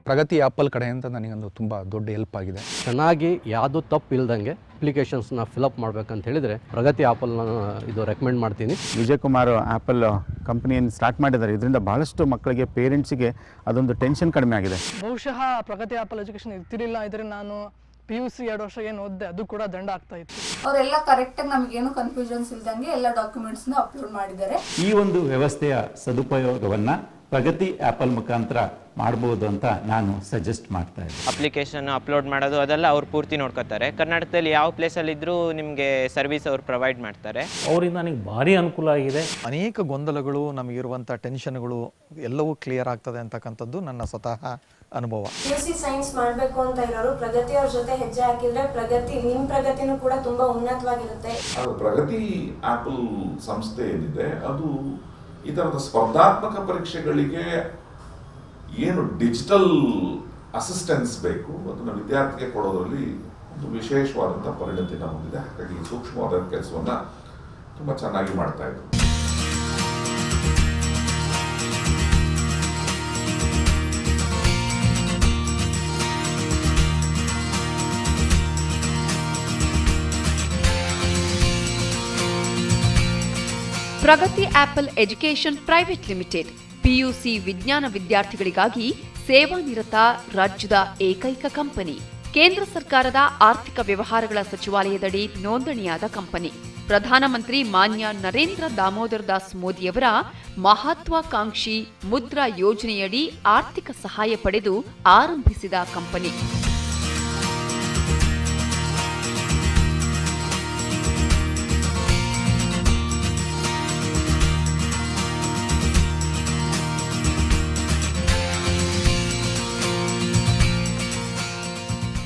ಪ್ರಗತಿ apple ಕಡೆಯಿಂದ ನನಗೊಂದು ತುಂಬ ದೊಡ್ಡ ಹೆಲ್ಪ್ ಆಗಿದೆ. ಚೆನ್ನಾಗಿ ಯಾವುದು ತಪ್ಪು ಇಲ್ದಂಗೆ ಅಪ್ಲಿಕೇಶನ್ಸ್ನ ಫಿಲಪ್ ಮಾಡಬೇಕಂತ ಹೇಳಿದರೆ ಪ್ರಗತಿ ಆ್ಯಪಲ್ನ ಇದು ರೆಕಮೆಂಡ್ ಮಾಡ್ತೀನಿ. ವಿಜಯಕುಮಾರ್ ಆ್ಯಪಲ್ ಕಂಪನಿಯನ್ನು ಸ್ಟಾರ್ಟ್ ಮಾಡಿದ್ದಾರೆ. ಇದರಿಂದ ಬಹಳಷ್ಟು ಮಕ್ಕಳಿಗೆ ಪೇರೆಂಟ್ಸಿಗೆ ಅದೊಂದು ಟೆನ್ಷನ್ ಕಡಿಮೆ ಆಗಿದೆ. ಬಹುಶಃ ಪ್ರಗತಿ ಆ್ಯಪಲ್ ಎಜುಕೇಷನ್ ಇರ್ತಿರಲಿಲ್ಲ ಇದ್ರೆ ನಾನು PUC 2 ವರ್ಷ ಏನು ಓದಿದೆ ಅದು ಕೂಡ ದಂಡ ಆಗ್ತಾ ಇತ್ತು. ಅವರೆಲ್ಲ ಕರೆಕ್ಟಾಗಿ ನಮಗೇನು ಕನ್ಫ್ಯೂಷನ್ಸ್ ಇಲ್ದಂಗೆ ಎಲ್ಲ ಡಾಕ್ಯುಮೆಂಟ್ಸ್ನ ಅಪ್ಲೋಡ್ ಮಾಡಿದ್ದಾರೆ. ಈ ಒಂದು ವ್ಯವಸ್ಥೆಯ ಸದುಪಯೋಗವನ್ನು ಪ್ರಗತಿ ಆ್ಯಪಲ್ ಮುಖಾಂತರ ಮಾಡ್ಬೋದು ಅಂತ ನಾನು ಸಜೆಸ್ಟ್ ಮಾಡ್ತಾ ಇದ್ದೆ. ಅಪ್ಲಿಕೇಶನ್ ಅಪ್ಲೋಡ್ ಮಾಡೋದು ಅದೆಲ್ಲ ಅವ್ರು ಪೂರ್ತಿ ನೋಡ್ಕೋತಾರೆ. ಕರ್ನಾಟಕದಲ್ಲಿ ಯಾವ ಪ್ಲೇಸಲ್ಲಿ ಇದ್ರೂ ನಿಮಗೆ ಸರ್ವಿಸ್ ಅವ್ರು ಪ್ರೊವೈಡ್ ಮಾಡ್ತಾರೆ. ಅವರಿಂದ ನನಗೆ ಭಾರಿ ಅನುಕೂಲ ಆಗಿದೆ. ಅನೇಕ ಗೊಂದಲಗಳು, ನಮಗಿರುವಂಥ ಟೆನ್ಷನ್ಗಳು ಎಲ್ಲವೂ ಕ್ಲಿಯರ್ ಆಗ್ತದೆ ಅಂತಕ್ಕಂಥದ್ದು ನನ್ನ ಸ್ವತಃ ಅನುಭವ. PUC ಸೈನ್ಸ್ ಮಾಡಬೇಕು ಅಂತ ಇರೋರು ಪ್ರಗತಿ ಅವ್ರ ಜೊತೆ ಹೆಜ್ಜೆ ಹಾಕಿದ್ರೆ ನಿಮ್ಮ ಪ್ರಗತಿನೂ ಕೂಡ ತುಂಬಾ ಉನ್ನತವಾಗಿರುತ್ತೆ. ಪ್ರಗತಿ ಆ್ಯಪಲ್ ಸಂಸ್ಥೆ ಏನಿದೆ ಅದು ಈ ಥರದ ಸ್ಪರ್ಧಾತ್ಮಕ ಪರೀಕ್ಷೆಗಳಿಗೆ ಏನು ಡಿಜಿಟಲ್ ಅಸಿಸ್ಟೆನ್ಸ್ ಬೇಕು ಅದನ್ನು ವಿದ್ಯಾರ್ಥಿಗೆ ಕೊಡೋದ್ರಲ್ಲಿ ಒಂದು ವಿಶೇಷವಾದಂಥ ಪರಿಣತಿನ ಹೊಂದಿದೆ. ಹಾಗಾಗಿ ಸೂಕ್ಷ್ಮವಾದ ಕೆಲಸವನ್ನು ತುಂಬ ಚೆನ್ನಾಗಿ ಮಾಡ್ತಾ ಇದ್ರು. Pragati Apple education private limited PUC ವಿಜ್ಞಾನ ವಿದ್ಯಾರ್ಥಿಗಳಿಗಾಗಿ ಸೇವಾನಿರತ ರಾಜ್ಯದ ಏಕೈಕ ಕಂಪನಿ. ಕೇಂದ್ರ ಸರ್ಕಾರದ ಆರ್ಥಿಕ ವ್ಯವಹಾರಗಳ ಸಚಿವಾಲಯದಡಿ ನೋಂದಣಿಯಾದ ಕಂಪನಿ. ಪ್ರಧಾನಮಂತ್ರಿ ಮಾನ್ಯ ನರೇಂದ್ರ ದಾಮೋದರ್ ದಾಸ್ ಮೋದಿಯವರ ಮಹತ್ವಾಕಾಂಕ್ಷಿ ಮುದ್ರಾ ಯೋಜನೆಯಡಿ ಆರ್ಥಿಕ ಸಹಾಯ ಪಡೆದು ಆರಂಭಿಸಿದ ಕಂಪನಿ.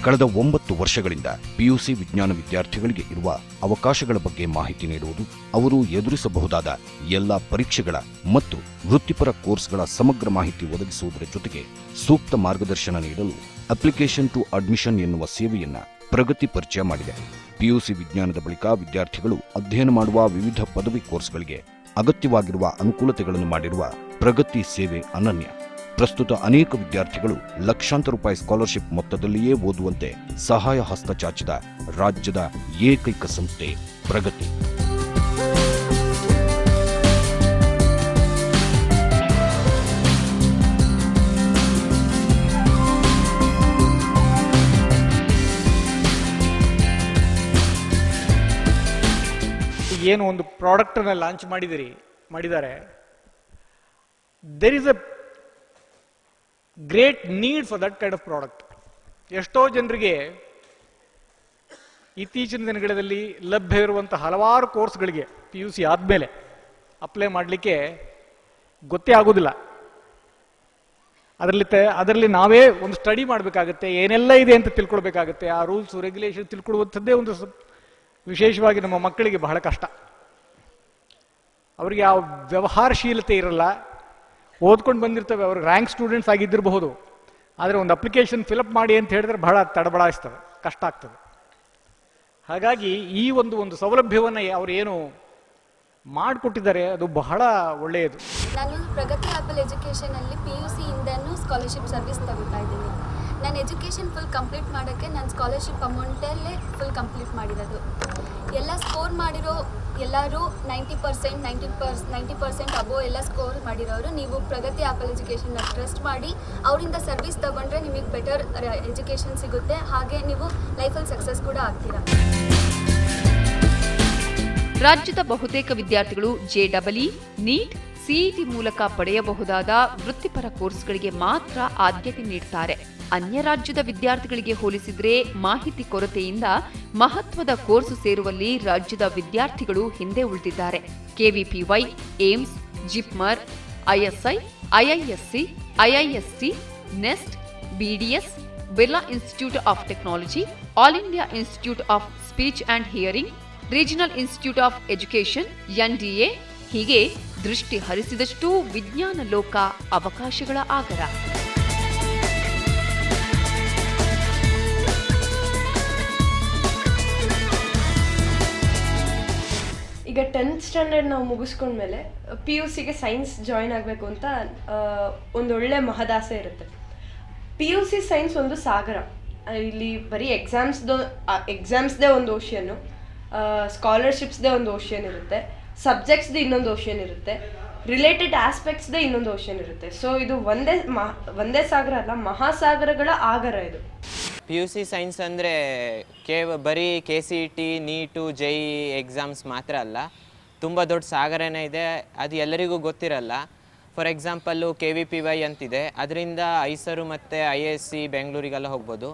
ಕಳೆದ 9 ವರ್ಷಗಳಿಂದ PUC ವಿಜ್ಞಾನ ವಿದ್ಯಾರ್ಥಿಗಳಿಗೆ ಇರುವ ಅವಕಾಶಗಳ ಬಗ್ಗೆ ಮಾಹಿತಿ ನೀಡುವುದು, ಅವರು ಎದುರಿಸಬಹುದಾದ ಎಲ್ಲ ಪರೀಕ್ಷೆಗಳ ಮತ್ತು ವೃತ್ತಿಪರ ಕೋರ್ಸ್ಗಳ ಸಮಗ್ರ ಮಾಹಿತಿ ಒದಗಿಸುವುದರ ಜೊತೆಗೆ ಸೂಕ್ತ ಮಾರ್ಗದರ್ಶನ ನೀಡಲು ಅಪ್ಲಿಕೇಶನ್ ಟು ಅಡ್ಮಿಷನ್ ಎನ್ನುವ ಸೇವೆಯನ್ನ ಪ್ರಗತಿ ಪರಿಚಯ ಮಾಡಿದೆ. PUC ವಿಜ್ಞಾನದ ಬಳಿಕ ವಿದ್ಯಾರ್ಥಿಗಳು ಅಧ್ಯಯನ ಮಾಡುವ ವಿವಿಧ ಪದವಿ ಕೋರ್ಸ್ಗಳಿಗೆ ಅಗತ್ಯವಾಗಿರುವ ಅನುಕೂಲತೆಗಳನ್ನು ಮಾಡಿರುವ ಪ್ರಗತಿ ಸೇವೆ ಅನನ್ಯ. ಪ್ರಸ್ತುತ ಅನೇಕ ವಿದ್ಯಾರ್ಥಿಗಳು ಲಕ್ಷಾಂತರ ರೂಪಾಯಿ ಸ್ಕಾಲರ್ಶಿಪ್ ಮೊತ್ತದಲ್ಲಿಯೇ ಓದುವಂತೆ ಸಹಾಯ ಹಸ್ತ ಚಾಚಿದ ರಾಜ್ಯದ ಏಕೈಕ ಸಂಸ್ಥೆ ಪ್ರಗತಿ. ಏನು ಒಂದು ಪ್ರಾಡಕ್ಟನ್ನು ಲಾಂಚ್ ಮಾಡಿದ್ದಾರೆ, there is a great need for that kind of product. ಎಷ್ಟೋ ಜನರಿಗೆ ಇತ್ತೀಚಿನ ದಿನಗಳಲ್ಲಿ ಲಭ್ಯವಿರುವಂಥ ಹಲವಾರು ಕೋರ್ಸ್ಗಳಿಗೆ PUC ಆದಮೇಲೆ ಅಪ್ಲೈ ಮಾಡಲಿಕ್ಕೆ ಗೊತ್ತೇ ಆಗೋದಿಲ್ಲ. ಅದರಲ್ಲಿ ನಾವೇ ಒಂದು ಸ್ಟಡಿ ಮಾಡಬೇಕಾಗತ್ತೆ, ಏನೆಲ್ಲ ಇದೆ ಅಂತ ತಿಳ್ಕೊಳ್ಬೇಕಾಗತ್ತೆ. ಆ ರೂಲ್ಸ್ ರೆಗ್ಯುಲೇಷನ್ ತಿಳ್ಕೊಳ್ಳುವಂಥದ್ದೇ ಒಂದು ವಿಶೇಷವಾಗಿ ನಮ್ಮ ಮಕ್ಕಳಿಗೆ ಬಹಳ ಕಷ್ಟ. ಅವರಿಗೆ ಆ ವ್ಯವಹಾರಶೀಲತೆ ಇರಲ್ಲ. ಓದ್ಕೊಂಡು ಬಂದಿರ್ತವೆ, ಅವ್ರಿಗೆ ರ್ಯಾಂಕ್ ಸ್ಟೂಡೆಂಟ್ಸ್ ಆಗಿದ್ದಿರಬಹುದು, ಆದರೆ ಒಂದು ಅಪ್ಲಿಕೇಶನ್ ಫಿಲಪ್ ಮಾಡಿ ಅಂತ ಹೇಳಿದ್ರೆ ಬಹಳ ತಡಬಡಾಯಿಸ್ತವೆ, ಕಷ್ಟ ಆಗ್ತದೆ. ಹಾಗಾಗಿ ಈ ಒಂದು ಸೌಲಭ್ಯವನ್ನು ಅವರು ಏನು ಮಾಡಿಕೊಟ್ಟಿದ್ದಾರೆ ಅದು ಬಹಳ ಒಳ್ಳೆಯದು. ನಾನು ಪ್ರಗತಿ ಆಪಲ್ ಎಜುಕೇಷನಲ್ಲಿ PUC ಇಂದನೂ ಸ್ಕಾಲರ್ಶಿಪ್ ಸರ್ವಿಸ್ ತಗೋತಾ ಇದ್ದೀನಿ. ನಾನು ಎಜುಕೇಷನ್ ಫುಲ್ ಕಂಪ್ಲೀಟ್ ಮಾಡೋಕ್ಕೆ ನಾನು ಸ್ಕಾಲರ್ಶಿಪ್ ಅಮೌಂಟಲ್ಲೇ ಫುಲ್ ಕಂಪ್ಲೀಟ್ ಮಾಡಿರೋದು. ಎಲ್ಲ ಸ್ಕೋರ್ ಮಾಡಿರೋ ಎಲ್ಲರೂ 90% ಅಬೋ ಎಲ್ಲ ಸ್ಕೋರ್ ಮಾಡಿರೋರು ನೀವು ಪ್ರಗತಿ ಆಪಲ್ ಎಜುಕೇಷನ್ನ ಟ್ರಸ್ಟ್ ಮಾಡಿ ಅವರಿಂದ ಸರ್ವಿಸ್ ತಗೊಂಡ್ರೆ ನಿಮಗೆ ಬೆಟರ್ ಎಜುಕೇಷನ್ ಸಿಗುತ್ತೆ. ಹಾಗೆ ನೀವು ಲೈಫಲ್ಲಿ ಸಕ್ಸಸ್ ಕೂಡ ಆಗ್ತೀರಾ. ರಾಜ್ಯದ ಬಹುತೇಕ ವಿದ್ಯಾರ್ಥಿಗಳು JEE, NEET, CET ಮೂಲಕ ಪಡೆಯಬಹುದಾದ ವೃತ್ತಿಪರ ಕೋರ್ಸ್ಗಳಿಗೆ ಮಾತ್ರ ಆದ್ಯತೆ ನೀಡುತ್ತಾರೆ. ಅನ್ಯ ರಾಜ್ಯದ ವಿದ್ಯಾರ್ಥಿಗಳಿಗೆ ಹೋಲಿಸಿದರೆ ಮಾಹಿತಿ ಕೊರತೆಯಿಂದ ಮಹತ್ವದ ಕೋರ್ಸ್ ಸೇರುವಲ್ಲಿ ರಾಜ್ಯದ ವಿದ್ಯಾರ್ಥಿಗಳು ಹಿಂದೆ ಉಳಿದಿದ್ದಾರೆ. KVPY, AIIMS, JIPMER, ISI, IISc, IIST, NEST, BDS, Birla institute of technology, all India institute of speech and hearing, regional institute of education, NDA ಹೀಗೆ ದೃಷ್ಟಿ ಹರಿಸಿದಷ್ಟು ವಿಜ್ಞಾನ ಲೋಕ ಅವಕಾಶಗಳ ಆಗರ. ಈಗ 10th ಸ್ಟ್ಯಾಂಡರ್ಡ್ ನಾವು ಮುಗಿಸ್ಕೊಂಡ್ಮೇಲೆ PUCಗೆ ಸೈನ್ಸ್ ಜಾಯಿನ್ ಆಗಬೇಕು ಅಂತ ಒಂದೊಳ್ಳೆ ಮಹದಾಸೆ ಇರುತ್ತೆ. PUC ಸೈನ್ಸ್ ಒಂದು ಸಾಗರ. ಇಲ್ಲಿ ಬರೀ ಎಕ್ಸಾಮ್ಸ್ದೇ ಒಂದು ಓಷಿಯನ್ನು, ಸ್ಕಾಲರ್ಶಿಪ್ಸ್ದೇ ಒಂದು ಓಷಿಯನ್ ಇರುತ್ತೆ, ಸಬ್ಜೆಕ್ಟ್ಸ್ದೇ ಇನ್ನೊಂದು ಓಷಿಯನ್ ಇರುತ್ತೆ, ರಿಲೇಟೆಡ್ ಆಸ್ಪೆಕ್ಟ್ಸ್ದೇ ಇನ್ನೊಂದು ಓಷಿಯನ್ ಇರುತ್ತೆ. ಸೊ ಇದು ಒಂದೇ ಸಾಗರ ಅಲ್ಲ, ಮಹಾಸಾಗರಗಳ ಆಗರ ಇದು. PUC ಸೈನ್ಸ್ ಅಂದರೆ ಬರೀ KCET, ನೀಟು, JEE ಎಕ್ಸಾಮ್ಸ್ ಮಾತ್ರ ಅಲ್ಲ, ತುಂಬ ದೊಡ್ಡ ಸಾಗರನೇ ಇದೆ. ಅದು ಎಲ್ಲರಿಗೂ ಗೊತ್ತಿರಲ್ಲ. ಫಾರ್ ಎಕ್ಸಾಂಪಲ್ಲು KVPY ಅಂತಿದೆ, ಅದರಿಂದ ಐಸರು ಮತ್ತು IISc ಬೆಂಗಳೂರಿಗೆಲ್ಲ ಹೋಗ್ಬೋದು.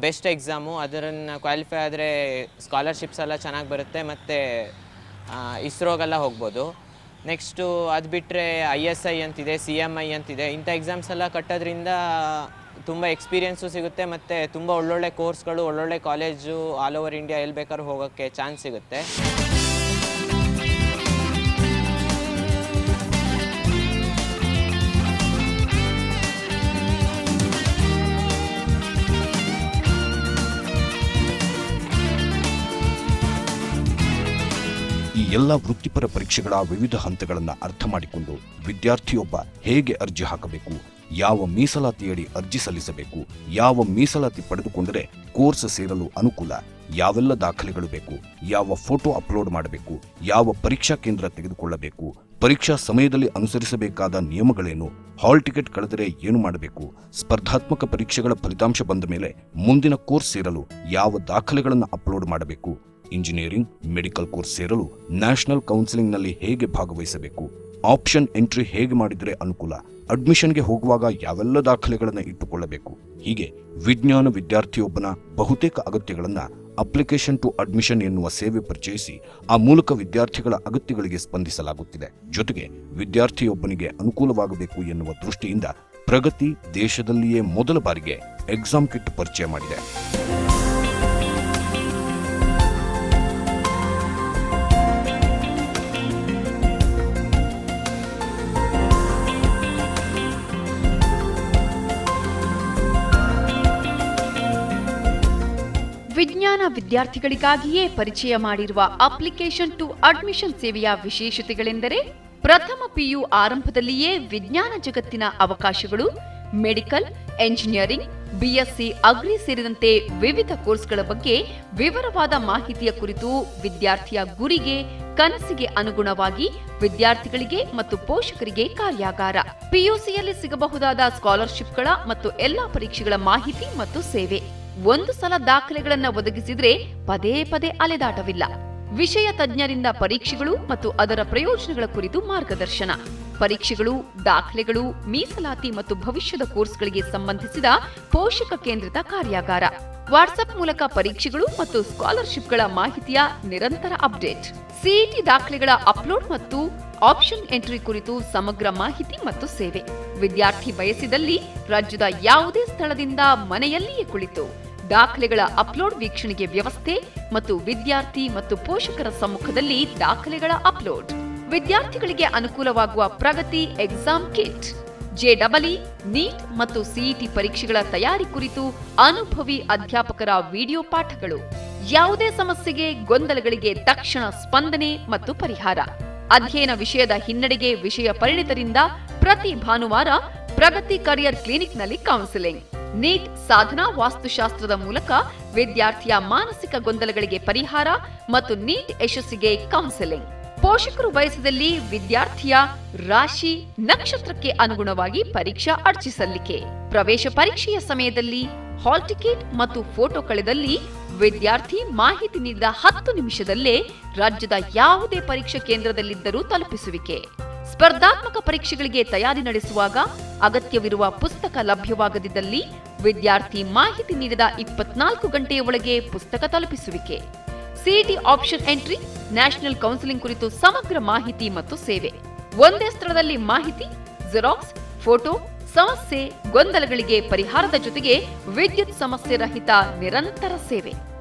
ಬೆಸ್ಟ್ ಎಕ್ಸಾಮು, ಅದನ್ನು ಕ್ವಾಲಿಫೈ ಆದರೆ ಸ್ಕಾಲರ್ಶಿಪ್ಸ್ ಎಲ್ಲ ಚೆನ್ನಾಗಿ ಬರುತ್ತೆ ಮತ್ತು ಇಸ್ರೋಗೆಲ್ಲ ಹೋಗ್ಬೋದು. ನೆಕ್ಸ್ಟು ಅದು ಬಿಟ್ಟರೆ ISI ಅಂತಿದೆ, CMI ಅಂತಿದೆ. ಇಂಥ ಎಕ್ಸಾಮ್ಸ್ ಎಲ್ಲ ಕಟ್ಟೋದ್ರಿಂದ ತುಂಬ ಎಕ್ಸ್ಪೀರಿಯೆನ್ಸು ಸಿಗುತ್ತೆ ಮತ್ತು ತುಂಬ ಒಳ್ಳೊಳ್ಳೆ ಕೋರ್ಸ್ಗಳು, ಒಳ್ಳೊಳ್ಳೆ ಕಾಲೇಜು ಆಲ್ ಓವರ್ ಇಂಡಿಯಾ ಎಲ್ಲಿ ಬೇಕಾದ್ರೂ ಹೋಗೋಕ್ಕೆ ಚಾನ್ಸ್ ಸಿಗುತ್ತೆ. ಈ ಎಲ್ಲ ವೃತ್ತಿಪರ ಪರೀಕ್ಷೆಗಳ ವಿವಿಧ ಹಂತಗಳನ್ನು ಅರ್ಥ ಮಾಡಿಕೊಂಡು ವಿದ್ಯಾರ್ಥಿಯೊಬ್ಬ ಹೇಗೆ ಅರ್ಜಿ ಹಾಕಬೇಕು, ಯಾವ ಮೀಸಲಾತಿಯಡಿ ಅರ್ಜಿ ಸಲ್ಲಿಸಬೇಕು, ಯಾವ ಮೀಸಲಾತಿ ಪಡೆದುಕೊಂಡರೆ ಕೋರ್ಸ್ ಸೇರಲು ಅನುಕೂಲ, ಯಾವೆಲ್ಲ ದಾಖಲೆಗಳು ಬೇಕು, ಯಾವ ಫೋಟೋ ಅಪ್ಲೋಡ್ ಮಾಡಬೇಕು, ಯಾವ ಪರೀಕ್ಷಾ ಕೇಂದ್ರ ತೆಗೆದುಕೊಳ್ಳಬೇಕು, ಪರೀಕ್ಷಾ ಸಮಯದಲ್ಲಿ ಅನುಸರಿಸಬೇಕಾದ ನಿಯಮಗಳೇನು, ಹಾಲ್ ಟಿಕೆಟ್ ಕಳೆದರೆ ಏನು ಮಾಡಬೇಕು, ಸ್ಪರ್ಧಾತ್ಮಕ ಪರೀಕ್ಷೆಗಳ ಫಲಿತಾಂಶ ಬಂದ ಮೇಲೆ ಮುಂದಿನ ಕೋರ್ಸ್ ಸೇರಲು ಯಾವ ದಾಖಲೆಗಳನ್ನು ಅಪ್ಲೋಡ್ ಮಾಡಬೇಕು, ಇಂಜಿನಿಯರಿಂಗ್, ಮೆಡಿಕಲ್ ಕೋರ್ಸ್ ಸೇರಲು ನ್ಯಾಷನಲ್ ಕೌನ್ಸಿಲಿಂಗ್ನಲ್ಲಿ ಹೇಗೆ ಭಾಗವಹಿಸಬೇಕು, ಆಪ್ಷನ್ ಎಂಟ್ರಿ ಹೇಗೆ ಮಾಡಿದರೆ ಅನುಕೂಲ, ಅಡ್ಮಿಷನ್ಗೆ ಹೋಗುವಾಗ ಯಾವೆಲ್ಲ ದಾಖಲೆಗಳನ್ನು ಇಟ್ಟುಕೊಳ್ಳಬೇಕು, ಹೀಗೆ ವಿಜ್ಞಾನ ವಿದ್ಯಾರ್ಥಿಯೊಬ್ಬನ ಬಹುತೇಕ ಅಗತ್ಯಗಳನ್ನು ಅಪ್ಲಿಕೇಶನ್ ಟು ಅಡ್ಮಿಷನ್ ಎನ್ನುವ ಸೇವೆ ಪರಿಚಯಿಸಿ ಆ ಮೂಲಕ ವಿದ್ಯಾರ್ಥಿಗಳ ಅಗತ್ಯಗಳಿಗೆ ಸ್ಪಂದಿಸಲಾಗುತ್ತಿದೆ. ಜೊತೆಗೆ ವಿದ್ಯಾರ್ಥಿಯೊಬ್ಬನಿಗೆ ಅನುಕೂಲವಾಗಬೇಕು ಎನ್ನುವ ದೃಷ್ಟಿಯಿಂದ ಪ್ರಗತಿ ದೇಶದಲ್ಲಿಯೇ ಮೊದಲ ಬಾರಿಗೆ ಎಕ್ಸಾಮ್ ಕಿಟ್ ಪರಿಚಯ ಮಾಡಿದೆ. ವಿಜ್ಞಾನ ವಿದ್ಯಾರ್ಥಿಗಳಿಗಾಗಿಯೇ ಪರಿಚಯ ಮಾಡಿರುವ ಅಪ್ಲಿಕೇಶನ್ ಟು ಅಡ್ಮಿಷನ್ ಸೇವೆಯ ವಿಶೇಷತೆಗಳೆಂದರೆ ಪ್ರಥಮ PU ಆರಂಭದಲ್ಲಿಯೇ ವಿಜ್ಞಾನ ಜಗತ್ತಿನ ಅವಕಾಶಗಳು, ಮೆಡಿಕಲ್, ಎಂಜಿನಿಯರಿಂಗ್, BSc ಅಗ್ರಿ ಸೇರಿದಂತೆ ವಿವಿಧ ಕೋರ್ಸ್ಗಳ ಬಗ್ಗೆ ವಿವರವಾದ ಮಾಹಿತಿಯ ಕುರಿತು ವಿದ್ಯಾರ್ಥಿಯ ಗುರಿಗೆ, ಕನಸಿಗೆ ಅನುಗುಣವಾಗಿ ವಿದ್ಯಾರ್ಥಿಗಳಿಗೆ ಮತ್ತು ಪೋಷಕರಿಗೆ ಕಾರ್ಯಾಗಾರ, PUCಯಲ್ಲಿ ಸಿಗಬಹುದಾದ ಸ್ಕಾಲರ್ಶಿಪ್ಗಳ ಮತ್ತು ಎಲ್ಲಾ ಪರೀಕ್ಷೆಗಳ ಮಾಹಿತಿ ಮತ್ತು ಸೇವೆ. ಒಂದು ಸಲ ದಾಖಲೆಗಳನ್ನು ಒದಗಿಸಿದ್ರೆ ಪದೇ ಪದೇ ಅಲೆದಾಟವಿಲ್ಲ. ವಿಷಯ ತಜ್ಞರಿಂದ ಪರೀಕ್ಷೆಗಳು ಮತ್ತು ಅದರ ಪ್ರಯೋಜನಗಳ ಕುರಿತು ಮಾರ್ಗದರ್ಶನ, ಪರೀಕ್ಷೆಗಳು, ದಾಖಲೆಗಳು, ಮೀಸಲಾತಿ ಮತ್ತು ಭವಿಷ್ಯದ ಕೋರ್ಸ್ಗಳಿಗೆ ಸಂಬಂಧಿಸಿದ ಪೋಷಕ ಕೇಂದ್ರಿತ ಕಾರ್ಯಾಗಾರ, ವಾಟ್ಸ್ಆಪ್ ಮೂಲಕ ಪರೀಕ್ಷೆಗಳು ಮತ್ತು ಸ್ಕಾಲರ್ಶಿಪ್ಗಳ ಮಾಹಿತಿಯ ನಿರಂತರ ಅಪ್ಡೇಟ್, CET ದಾಖಲೆಗಳ ಅಪ್ಲೋಡ್ ಮತ್ತು ಆಪ್ಷನ್ ಎಂಟ್ರಿ ಕುರಿತು ಸಮಗ್ರ ಮಾಹಿತಿ ಮತ್ತು ಸೇವೆ. ವಿದ್ಯಾರ್ಥಿ ಬಯಸಿದಲ್ಲಿ ರಾಜ್ಯದ ಯಾವುದೇ ಸ್ಥಳದಿಂದ ಮನೆಯಲ್ಲಿಯೇ ಕುಳಿತು ದಾಖಲೆಗಳ ಅಪ್ಲೋಡ್ ವೀಕ್ಷಣೆಗೆ ವ್ಯವಸ್ಥೆ ಮತ್ತು ವಿದ್ಯಾರ್ಥಿ ಮತ್ತು ಪೋಷಕರ ಸಮ್ಮುಖದಲ್ಲಿ ದಾಖಲೆಗಳ ಅಪ್ಲೋಡ್. ವಿದ್ಯಾರ್ಥಿಗಳಿಗೆ ಅನುಕೂಲವಾಗುವ ಪ್ರಗತಿ ಎಕ್ಸಾಮ್ ಕಿಟ್, JEE, ನೀಟ್ ಮತ್ತು CET ಪರೀಕ್ಷೆಗಳ ತಯಾರಿ ಕುರಿತು ಅನುಭವಿ ಅಧ್ಯಾಪಕರ ವಿಡಿಯೋ ಪಾಠಗಳು, ಯಾವುದೇ ಸಮಸ್ಯೆಗೆ, ಗೊಂದಲಗಳಿಗೆ ತಕ್ಷಣ ಸ್ಪಂದನೆ ಮತ್ತು ಪರಿಹಾರ, ಅಧ್ಯಯನ ವಿಷಯದ ಹಿನ್ನಡೆಗೆ ವಿಷಯ ಪರಿಣಿತರಿಂದ ಪ್ರತಿ ಭಾನುವಾರ ಪ್ರಗತಿ ಕರಿಯರ್ ಕ್ಲಿನಿಕ್ನಲ್ಲಿ ಕೌನ್ಸಿಲಿಂಗ್, ನೀಟ್ ಸಾಧನಾ ವಾಸ್ತುಶಾಸ್ತ್ರದ ಮೂಲಕ ವಿದ್ಯಾರ್ಥಿಯ ಮಾನಸಿಕ ಗೊಂದಲಗಳಿಗೆ ಪರಿಹಾರ ಮತ್ತು ನೀಟ್ ಯಶಸ್ಸಿಗೆ ಕೌನ್ಸಿಲಿಂಗ್. ಪೋಷಕರು ಬಯಸಿದಲ್ಲಿ ವಿದ್ಯಾರ್ಥಿಯ ರಾಶಿ, ನಕ್ಷತ್ರಕ್ಕೆ ಅನುಗುಣವಾಗಿ ಪರೀಕ್ಷಾ ಅರ್ಜಿ ಸಲ್ಲಿಕೆ, ಪ್ರವೇಶ ಪರೀಕ್ಷೆಯ ಸಮಯದಲ್ಲಿ ಹಾಲ್ ಟಿಕೆಟ್ ಮತ್ತು ಫೋಟೋ ಕಳೆದಲ್ಲಿ ವಿದ್ಯಾರ್ಥಿ ಮಾಹಿತಿ ನೀಡಿದ 10 ನಿಮಿಷದಲ್ಲೇ ರಾಜ್ಯದ ಯಾವುದೇ ಪರೀಕ್ಷಾ ಕೇಂದ್ರದಲ್ಲಿದ್ದರೂ ತಲುಪಿಸುವಿಕೆ. ಸ್ಪರ್ಧಾತ್ಮಕ ಪರೀಕ್ಷೆಗಳಿಗೆ ತಯಾರಿ ನಡೆಸುವಾಗ ಅಗತ್ಯವಿರುವ ಪುಸ್ತಕ ಲಭ್ಯವಾಗದಿದ್ದಲ್ಲಿ ವಿದ್ಯಾರ್ಥಿ ಮಾಹಿತಿ ನೀಡಿದ 24 ಗಂಟೆಯ ಒಳಗೆ ಪುಸ್ತಕ ತಲುಪಿಸುವಿಕೆ. CET option entry, national counselling ಕುರಿತು ಸಮಗ್ರ ಮಾಹಿತಿ ಮತ್ತು ಸೇವೆ. ಒಂದೇ ಸ್ಥಳದಲ್ಲಿ ಮಾಹಿತಿ, ಜೆರಾಕ್ಸ್, ಫೋಟೋ, ಸಮಸ್ಯೆ, ಗೊಂದಲಗಳಿಗೆ ಪರಿಹಾರದ ಜೊತೆಗೆ ವಿದ್ಯುತ್ ಸಮಸ್ಯೆ ರಹಿತ ನಿರಂತರ ಸೇವೆ.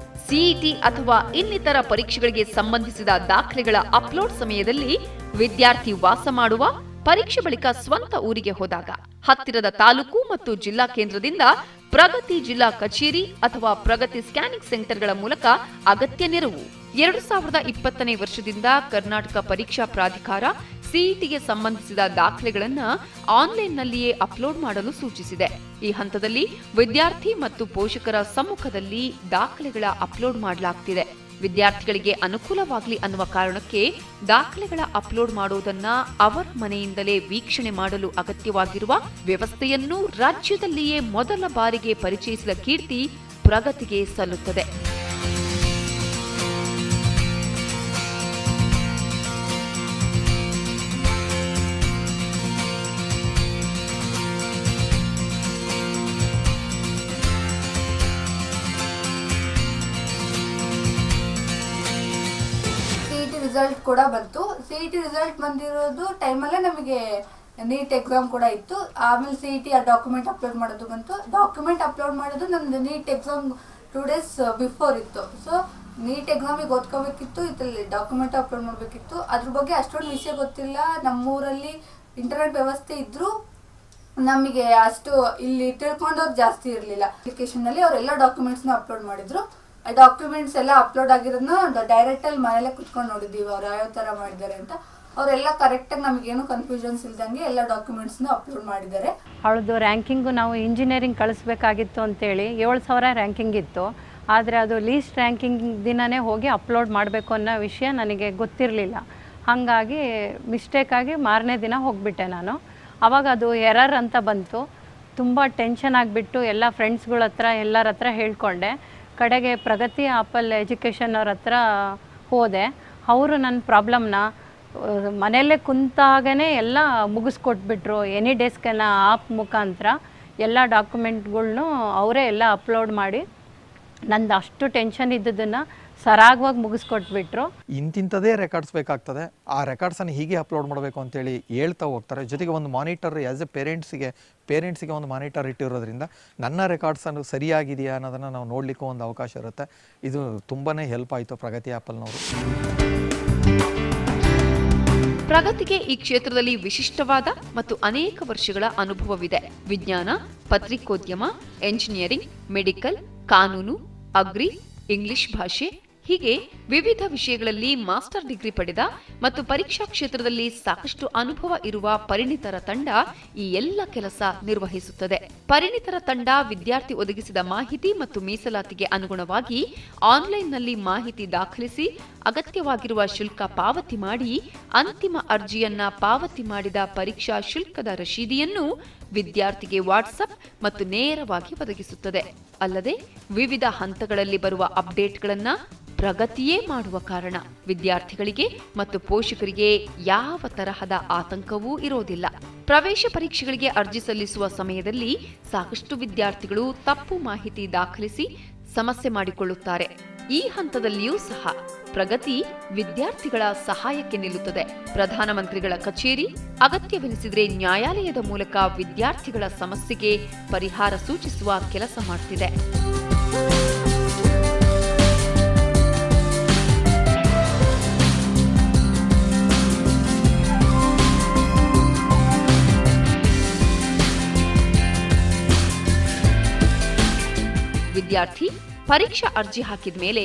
CET ಅಥವಾ ಇನ್ನಿತರ ಪರೀಕ್ಷೆಗಳಿಗೆ ಸಂಬಂಧಿಸಿದ ದಾಖಲೆಗಳ ಅಪ್ಲೋಡ್ ಸಮಯದಲ್ಲಿ ವಿದ್ಯಾರ್ಥಿ ವಾಸ ಮಾಡುವ, ಪರೀಕ್ಷೆ ಬಳಿಕ ಸ್ವಂತ ಊರಿಗೆ ಹೋದಾಗ ಹತ್ತಿರದ ತಾಲೂಕು ಮತ್ತು ಜಿಲ್ಲಾ ಕೇಂದ್ರದಿಂದ ಪ್ರಗತಿ ಜಿಲ್ಲಾ ಕಚೇರಿ ಅಥವಾ ಪ್ರಗತಿ ಸ್ಕ್ಯಾನಿಂಗ್ ಸೆಂಟರ್ಗಳ ಮೂಲಕ ಅಗತ್ಯ ನೆರವು. 2020ನೇ ವರ್ಷದಿಂದ ಕರ್ನಾಟಕ ಪರೀಕ್ಷಾ ಪ್ರಾಧಿಕಾರ ಸಿಇಟಿಗೆ ಸಂಬಂಧಿಸಿದ ದಾಖಲೆಗಳನ್ನು ಆನ್ಲೈನ್ನಲ್ಲಿಯೇ ಅಪ್ಲೋಡ್ ಮಾಡಲು ಸೂಚಿಸಿದೆ. ಈ ಹಂತದಲ್ಲಿ ವಿದ್ಯಾರ್ಥಿ ಮತ್ತು ಪೋಷಕರ ಸಮ್ಮುಖದಲ್ಲಿ ದಾಖಲೆಗಳ ಅಪ್ಲೋಡ್ ಮಾಡಲಾಗ್ತಿದೆ. ವಿದ್ಯಾರ್ಥಿಗಳಿಗೆ ಅನುಕೂಲವಾಗಲಿ ಅನ್ನುವ ಕಾರಣಕ್ಕೆ ದಾಖಲೆಗಳ ಅಪ್ಲೋಡ್ ಮಾಡುವುದನ್ನ ಅವರ ಮನೆಯಿಂದಲೇ ವೀಕ್ಷಣೆ ಮಾಡಲು ಅಗತ್ಯವಾಗಿರುವ ವ್ಯವಸ್ಥೆಯನ್ನು ರಾಜ್ಯದಲ್ಲಿಯೇ ಮೊದಲ ಬಾರಿಗೆ ಪರಿಚಯಿಸಿದ ಕೀರ್ತಿ ಪ್ರಗತಿಗೆ ಸಲ್ಲುತ್ತದೆ. ರಿಸಲ್ಟ್ ಕೂಡ ಬಂತು. CET ರಿಸಲ್ಟ್ ಬಂದಿರೋದು ಟೈಮಲ್ಲೇ ನಮಗೆ ನೀಟ್ ಎಕ್ಸಾಮ್ ಕೂಡ ಇತ್ತು. ಆಮೇಲೆ CET ಆ ಡಾಕ್ಯುಮೆಂಟ್ ಅಪ್ಲೋಡ್ ಮಾಡೋದು ಬಂತು. ಡಾಕ್ಯುಮೆಂಟ್ ಅಪ್ಲೋಡ್ ಮಾಡೋದು ನಮ್ದು ನೀಟ್ ಎಕ್ಸಾಮ್ 2 days ಬಿಫೋರ್ ಇತ್ತು. ಸೊ ನೀಟ್ ಎಕ್ಸಾಮಿಗೆ ಓದ್ಕೋಬೇಕಿತ್ತು, ಇದರಲ್ಲಿ ಡಾಕ್ಯುಮೆಂಟ್ ಅಪ್ಲೋಡ್ ಮಾಡಬೇಕಿತ್ತು. ಅದ್ರ ಬಗ್ಗೆ ಅಷ್ಟೊಂದು ವಿಷಯ ಗೊತ್ತಿಲ್ಲ. ನಮ್ಮೂರಲ್ಲಿ ಇಂಟರ್ನೆಟ್ ವ್ಯವಸ್ಥೆ ಇದ್ದರೂ ನಮಗೆ ಅಷ್ಟು ಇಲ್ಲಿ ತಿಳ್ಕೊಂಡವ್ರು ಜಾಸ್ತಿ ಇರಲಿಲ್ಲ. ಅಪ್ಲಿಕೇಶನ್ನಲ್ಲಿ ಅವರೆಲ್ಲ ಡಾಕ್ಯುಮೆಂಟ್ಸ್ನ ಅಪ್ಲೋಡ್ ಮಾಡಿದ್ರು. ಡಾಕ್ಯುಮೆಂಟ್ಸ್ ಎಲ್ಲ ಅಪ್ಲೋಡ್ ಆಗಿರೋದನ್ನ ಡೈರೆಕ್ಟಲ್ಲಿ ಮನೆಯಲ್ಲೇ ಕುತ್ಕೊಂಡು ನೋಡಿದ್ದೀವಿ ಅವ್ರು ಯಾವ ಥರ ಮಾಡಿದ್ದಾರೆ ಅಂತ. ಅವರೆಲ್ಲ ಕರೆಕ್ಟಾಗಿ ನಮಗೇನು ಕನ್ಫ್ಯೂಷನ್ಸ್ ಇಲ್ದಂಗೆ ಎಲ್ಲ ಡಾಕ್ಯುಮೆಂಟ್ಸ್ನ ಅಪ್ಲೋಡ್ ಮಾಡಿದ್ದಾರೆ. ಅವಳದು ರ್ಯಾಂಕಿಂಗು ನಾವು ಇಂಜಿನಿಯರಿಂಗ್ ಕಳಿಸ್ಬೇಕಾಗಿತ್ತು ಅಂತೇಳಿ 7,000 ರ್ಯಾಂಕಿಂಗ್ ಇತ್ತು. ಆದರೆ ಅದು ಲೀಸ್ಟ್ ರ್ಯಾಂಕಿಂಗ್ ದಿನವೇ ಹೋಗಿ ಅಪ್ಲೋಡ್ ಮಾಡಬೇಕು ಅನ್ನೋ ವಿಷಯ ನನಗೆ ಗೊತ್ತಿರಲಿಲ್ಲ. ಹಾಗಾಗಿ ಮಿಸ್ಟೇಕಾಗಿ ಮಾರನೇ ದಿನ ಹೋಗಿಬಿಟ್ಟೆ ನಾನು. ಆವಾಗ ಅದು ಎರರ್ ಅಂತ ಬಂತು. ತುಂಬ ಟೆನ್ಷನ್ ಆಗಿಬಿಟ್ಟು ಎಲ್ಲ ಫ್ರೆಂಡ್ಸ್ಗಳ ಹತ್ರ ಎಲ್ಲರ ಹತ್ರ ಹೇಳ್ಕೊಂಡೆ. ಕಡೆಗೆ ಪ್ರಗತಿ ಆಪಲ್ ಎಜುಕೇಷನ್ ಅವ್ರ ಹತ್ರ ಹೋದೆ. ಅವರು ನನ್ನ ಪ್ರಾಬ್ಲಮ್ನ ಮನೆಯಲ್ಲೇ ಕುಂತಾಗೇ ಎಲ್ಲ ಮುಗಿಸ್ಕೊಟ್ಬಿಟ್ರು. ಎನಿ ಡೆಸ್ಕನ್ನ ಆಪ್ ಮುಖಾಂತರ ಎಲ್ಲ ಡಾಕ್ಯುಮೆಂಟ್ಗಳ್ನೂ ಅವರೇ ಎಲ್ಲ ಅಪ್ಲೋಡ್ ಮಾಡಿ ನಂದು ಅಷ್ಟು ಟೆನ್ಷನ್ ಇದ್ದದನ್ನು ಸರಾಗವಾಗಿ ಮುಗಿಸ್ಕೊಟ್ಬಿಟ್ರು. ಇಂತಿಂಥದೇ ರೆಕಾರ್ಡ್ಸ್ ಬೇಕಾಗ್ತದೆ, ಆ ರೆಕಾರ್ಡ್ಸನ್ನು ಹೀಗೆ ಅಪ್ಲೋಡ್ ಮಾಡಬೇಕು ಅಂತೇಳಿ ಹೇಳ್ತಾ ಹೋಗ್ತಾರೆ. ಜೊತೆಗೆ ಒಂದು ಮಾನಿಟರ್ ಆ್ಯಸ್ ಎ ಪೇರೆಂಟ್ಸಿಗೆ ಒಂದು ಮಾನಿಟರ್ ಇಟ್ಟಿರೋದ್ರಿಂದ ನನ್ನ ರೆಕಾರ್ಡ್ಸನ್ನು ಸರಿಯಾಗಿದೆಯಾ ಅನ್ನೋದನ್ನು ನಾವು ನೋಡಲಿಕ್ಕೂ ಒಂದು ಅವಕಾಶ ಇರುತ್ತೆ. ಇದು ತುಂಬಾ ಹೆಲ್ಪ್ ಆಯಿತು ಪ್ರಗತಿ ಆ್ಯಪಲ್ನವರು. ಪ್ರಗತಿಗೆ ಈ ಕ್ಷೇತ್ರದಲ್ಲಿ ವಿಶಿಷ್ಟವಾದ ಮತ್ತು ಅನೇಕ ವರ್ಷಗಳ ಅನುಭವವಿದೆ. ವಿಜ್ಞಾನ, ಪತ್ರಿಕೋದ್ಯಮ, ಎಂಜಿನಿಯರಿಂಗ್, ಮೆಡಿಕಲ್, ಕಾನೂನು, ಅಗ್ರಿ, ಇಂಗ್ಲಿಷ್ ಭಾಷೆ ಹೀಗೆ ವಿವಿಧ ವಿಷಯಗಳಲ್ಲಿ ಮಾಸ್ಟರ್ ಡಿಗ್ರಿ ಪಡೆದ ಮತ್ತು ಪರೀಕ್ಷಾ ಕ್ಷೇತ್ರದಲ್ಲಿ ಸಾಕಷ್ಟು ಅನುಭವ ಇರುವ ಪರಿಣಿತರ ತಂಡ ಈ ಎಲ್ಲ ಕೆಲಸ ನಿರ್ವಹಿಸುತ್ತದೆ. ಪರಿಣಿತರ ತಂಡ ವಿದ್ಯಾರ್ಥಿ ಒದಗಿಸಿದ ಮಾಹಿತಿ ಮತ್ತು ಮೀಸಲಾತಿಗೆ ಅನುಗುಣವಾಗಿ ಆನ್ಲೈನ್ನಲ್ಲಿ ಮಾಹಿತಿ ದಾಖಲಿಸಿ ಅಗತ್ಯವಾಗಿರುವ ಶುಲ್ಕ ಪಾವತಿ ಮಾಡಿ ಅಂತಿಮ ಅರ್ಜಿಯನ್ನ ಪಾವತಿ ಮಾಡಿದ ಪರೀಕ್ಷಾ ಶುಲ್ಕದ ರಶೀದಿಯನ್ನು ವಿದ್ಯಾರ್ಥಿಗೆ ವಾಟ್ಸಪ್ ಮತ್ತು ನೇರವಾಗಿ ಒದಗಿಸುತ್ತದೆ. ಅಲ್ಲದೆ ವಿವಿಧ ಹಂತಗಳಲ್ಲಿ ಬರುವ ಅಪ್ಡೇಟ್ಗಳನ್ನು ಪ್ರಗತಿಯೇ ಮಾಡುವ ಕಾರಣ ವಿದ್ಯಾರ್ಥಿಗಳಿಗೆ ಮತ್ತು ಪೋಷಕರಿಗೆ ಯಾವ ತರಹದ ಆತಂಕವೂ ಇರೋದಿಲ್ಲ. ಪ್ರವೇಶ ಪರೀಕ್ಷೆಗಳಿಗೆ ಅರ್ಜಿ ಸಲ್ಲಿಸುವ ಸಮಯದಲ್ಲಿ ಸಾಕಷ್ಟು ವಿದ್ಯಾರ್ಥಿಗಳು ತಪ್ಪು ಮಾಹಿತಿ ದಾಖಲಿಸಿ ಸಮಸ್ಯೆ ಮಾಡಿಕೊಳ್ಳುತ್ತಾರೆ. ಈ ಹಂತದಲ್ಲಿಯೂ ಸಹ ಪ್ರಗತಿ ವಿದ್ಯಾರ್ಥಿಗಳ ಸಹಾಯಕ್ಕೆ ನಿಲ್ಲುತ್ತದೆ. ಪ್ರಧಾನಮಂತ್ರಿಗಳ ಕಚೇರಿ ಅಗತ್ಯವೆನಿಸಿದರೆ ನ್ಯಾಯಾಲಯದ ಮೂಲಕ ವಿದ್ಯಾರ್ಥಿಗಳ ಸಮಸ್ಯೆಗೆ ಪರಿಹಾರ ಸೂಚಿಸುವ ಕೆಲಸ ಮಾಡುತ್ತಿದೆ. ವಿದ್ಯಾರ್ಥಿ ಪರೀಕ್ಷಾ ಅರ್ಜಿ ಹಾಕಿದ ಮೇಲೆ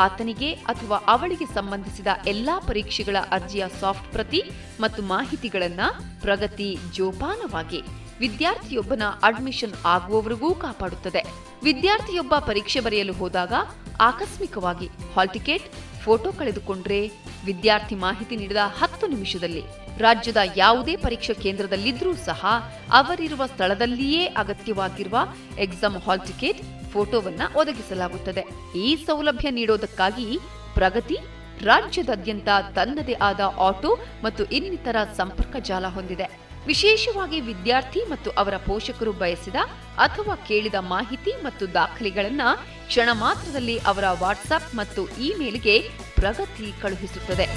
ಆತನಿಗೆ ಅಥವಾ ಅವಳಿಗೆ ಸಂಬಂಧಿಸಿದ ಎಲ್ಲಾ ಪರೀಕ್ಷೆಗಳ ಅರ್ಜಿಯ ಸಾಫ್ಟ್ ಪ್ರತಿ ಮತ್ತು ಮಾಹಿತಿಗಳನ್ನು ಪ್ರಗತಿ ಜೋಪಾನವಾಗಿ ವಿದ್ಯಾರ್ಥಿಯೊಬ್ಬನ ಅಡ್ಮಿಷನ್ ಆಗುವವರೆಗೂ ಕಾಪಾಡುತ್ತದೆ. ವಿದ್ಯಾರ್ಥಿಯೊಬ್ಬ ಪರೀಕ್ಷೆ ಬರೆಯಲು ಹೋದಾಗ ಆಕಸ್ಮಿಕವಾಗಿ ಹಾಲ್ ಟಿಕೆಟ್, ಫೋಟೋ ಕಳೆದುಕೊಂಡ್ರೆ ವಿದ್ಯಾರ್ಥಿ ಮಾಹಿತಿ ನೀಡಿದ 10 ನಿಮಿಷದಲ್ಲಿ ರಾಜ್ಯದ ಯಾವುದೇ ಪರೀಕ್ಷಾ ಕೇಂದ್ರದಲ್ಲಿದ್ದರೂ ಸಹ ಅವರಿರುವ ಸ್ಥಳದಲ್ಲಿಯೇ ಅಗತ್ಯವಾಗಿರುವ ಎಕ್ಸಾಮ್ ಹಾಲ್ ಟಿಕೆಟ್, ಫೋಟೋವನ್ನ ಒದಗಿಸಲಾಗುತ್ತದೆ. ಈ ಸೌಲಭ್ಯ ನೀಡೋದಕ್ಕಾಗಿ ಪ್ರಗತಿ ರಾಜ್ಯದಾದ್ಯಂತ ತನ್ನದೇ ಆದ ಆಟೋ ಮತ್ತು ಇನ್ನಿತರ ಸಂಪರ್ಕ ಜಾಲ ಹೊಂದಿದೆ. ವಿಶೇಷವಾಗಿ ವಿದ್ಯಾರ್ಥಿ ಮತ್ತು ಅವರ ಪೋಷಕರು ಬಯಸಿದ ಅಥವಾ ಕೇಳಿದ ಮಾಹಿತಿ ಮತ್ತು ದಾಖಲೆಗಳನ್ನು ಕ್ಷಣ ಮಾತ್ರದಲ್ಲಿ ಅವರ ವಾಟ್ಸ್ಆಪ್ ಮತ್ತು ಇಮೇಲ್ಗೆ ಪ್ರಗತಿ ಕಳುಹಿಸುತ್ತದೆ.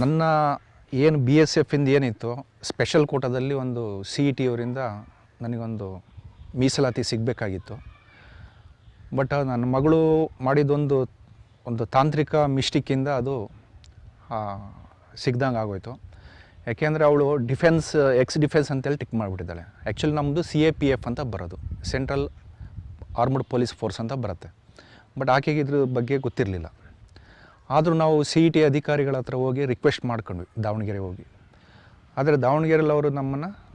ನನ್ನ ಏನು BSF ಇಂದ ಏನಿತ್ತು ಸ್ಪೆಷಲ್ ಕೋಟಾದಲ್ಲಿ ಒಂದು CET ಅವರಿಂದ ನನಗೊಂದು ಮೀಸಲಾತಿ ಸಿಗಬೇಕಾಗಿತ್ತು. ಬಟ್ ನನ್ನ ಮಗಳು ಮಾಡಿದೊಂದು ತಾಂತ್ರಿಕ ಮಿಸ್ಟೇಕಿಂದ ಅದು ಸಿಗ್ದಂಗೆ ಆಗೋಯ್ತು. ಯಾಕೆಂದರೆ ಅವಳು ಎಕ್ಸ್ ಡಿಫೆನ್ಸ್ ಅಂತೇಳಿ ಟಿಕ್ ಮಾಡಿಬಿಟ್ಟಿದ್ದಾಳೆ. ಆ್ಯಕ್ಚುಲಿ ನಮ್ಮದು CAPF ಅಂತ ಬರೋದು, ಸೆಂಟ್ರಲ್ ಆರ್ಮಡ್ ಪೊಲೀಸ್ ಫೋರ್ಸ್ ಅಂತ ಬರುತ್ತೆ. ಬಟ್ ಆಕೆಗೆ ಇದ್ರ ಬಗ್ಗೆ ಗೊತ್ತಿರಲಿಲ್ಲ. ಆದರೂ ನಾವು CET ಅಧಿಕಾರಿಗಳ ಹತ್ರ ಹೋಗಿ ರಿಕ್ವೆಸ್ಟ್ ಮಾಡ್ಕೊಂಡ್ವಿ ದಾವಣಗೆರೆ ಹೋಗಿ. ಆದರೆ ದಾವಣಗೆರೆಯಲ್ಲಿ ಅವರು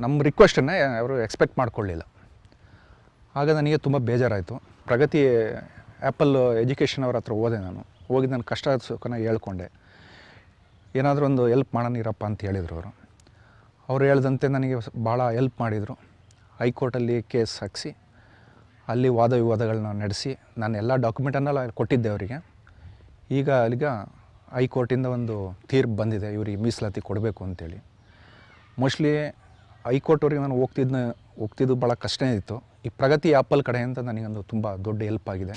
ನಮ್ಮ ರಿಕ್ವೆಸ್ಟನ್ನು ಅವರು ಎಕ್ಸ್ಪೆಕ್ಟ್ ಮಾಡ್ಕೊಳ್ಳಿಲ್ಲ. ಆಗ ನನಗೆ ತುಂಬ ಬೇಜಾರಾಯಿತು. ಪ್ರಗತಿ ಆ್ಯಪಲ್ ಎಜುಕೇಷನ್ ಅವ್ರ ಹತ್ರ ಹೋದೆ. ನಾನು ಹೋಗಿ ನನ್ನ ಕಷ್ಟ ಸುಖನ ಹೇಳ್ಕೊಂಡೆ. ಏನಾದರೂ ಒಂದು ಹೆಲ್ಪ್ ಮಾಡೋಣಿರಪ್ಪ ಅಂತ ಹೇಳಿದರು ಅವರು. ಅವ್ರು ಹೇಳ್ದಂತೆ ನನಗೆ ಭಾಳ ಹೆಲ್ಪ್ ಮಾಡಿದರು. ಹೈಕೋರ್ಟಲ್ಲಿ ಕೇಸ್ ಹಾಕಿಸಿ ಅಲ್ಲಿ ವಾದ ವಿವಾದಗಳನ್ನ ನಡೆಸಿ ನಾನು ಎಲ್ಲ ಡಾಕ್ಯುಮೆಂಟನ್ನೆಲ್ಲ ಕೊಟ್ಟಿದ್ದೆ ಅವರಿಗೆ. ಈಗ ಅಲ್ಲಿಗೆ ಹೈಕೋರ್ಟಿಂದ ಒಂದು ತೀರ್ಪು ಬಂದಿದೆ, ಇವರಿಗೆ ಮೀಸಲಾತಿ ಕೊಡಬೇಕು ಅಂತೇಳಿ. ಮೋಸ್ಟ್ಲಿ ಹೈಕೋರ್ಟ್ವರೆಗೆ ನಾನು ಹೋಗ್ತಿದ್ದು ಭಾಳ ಕಷ್ಟ ಇತ್ತು. ಈ ಪ್ರಗತಿ ಆ್ಯಪಲ್ ಕಡೆಯಿಂದ ನನಗೊಂದು ತುಂಬ ದೊಡ್ಡ ಹೆಲ್ಪ್ ಆಗಿದೆ.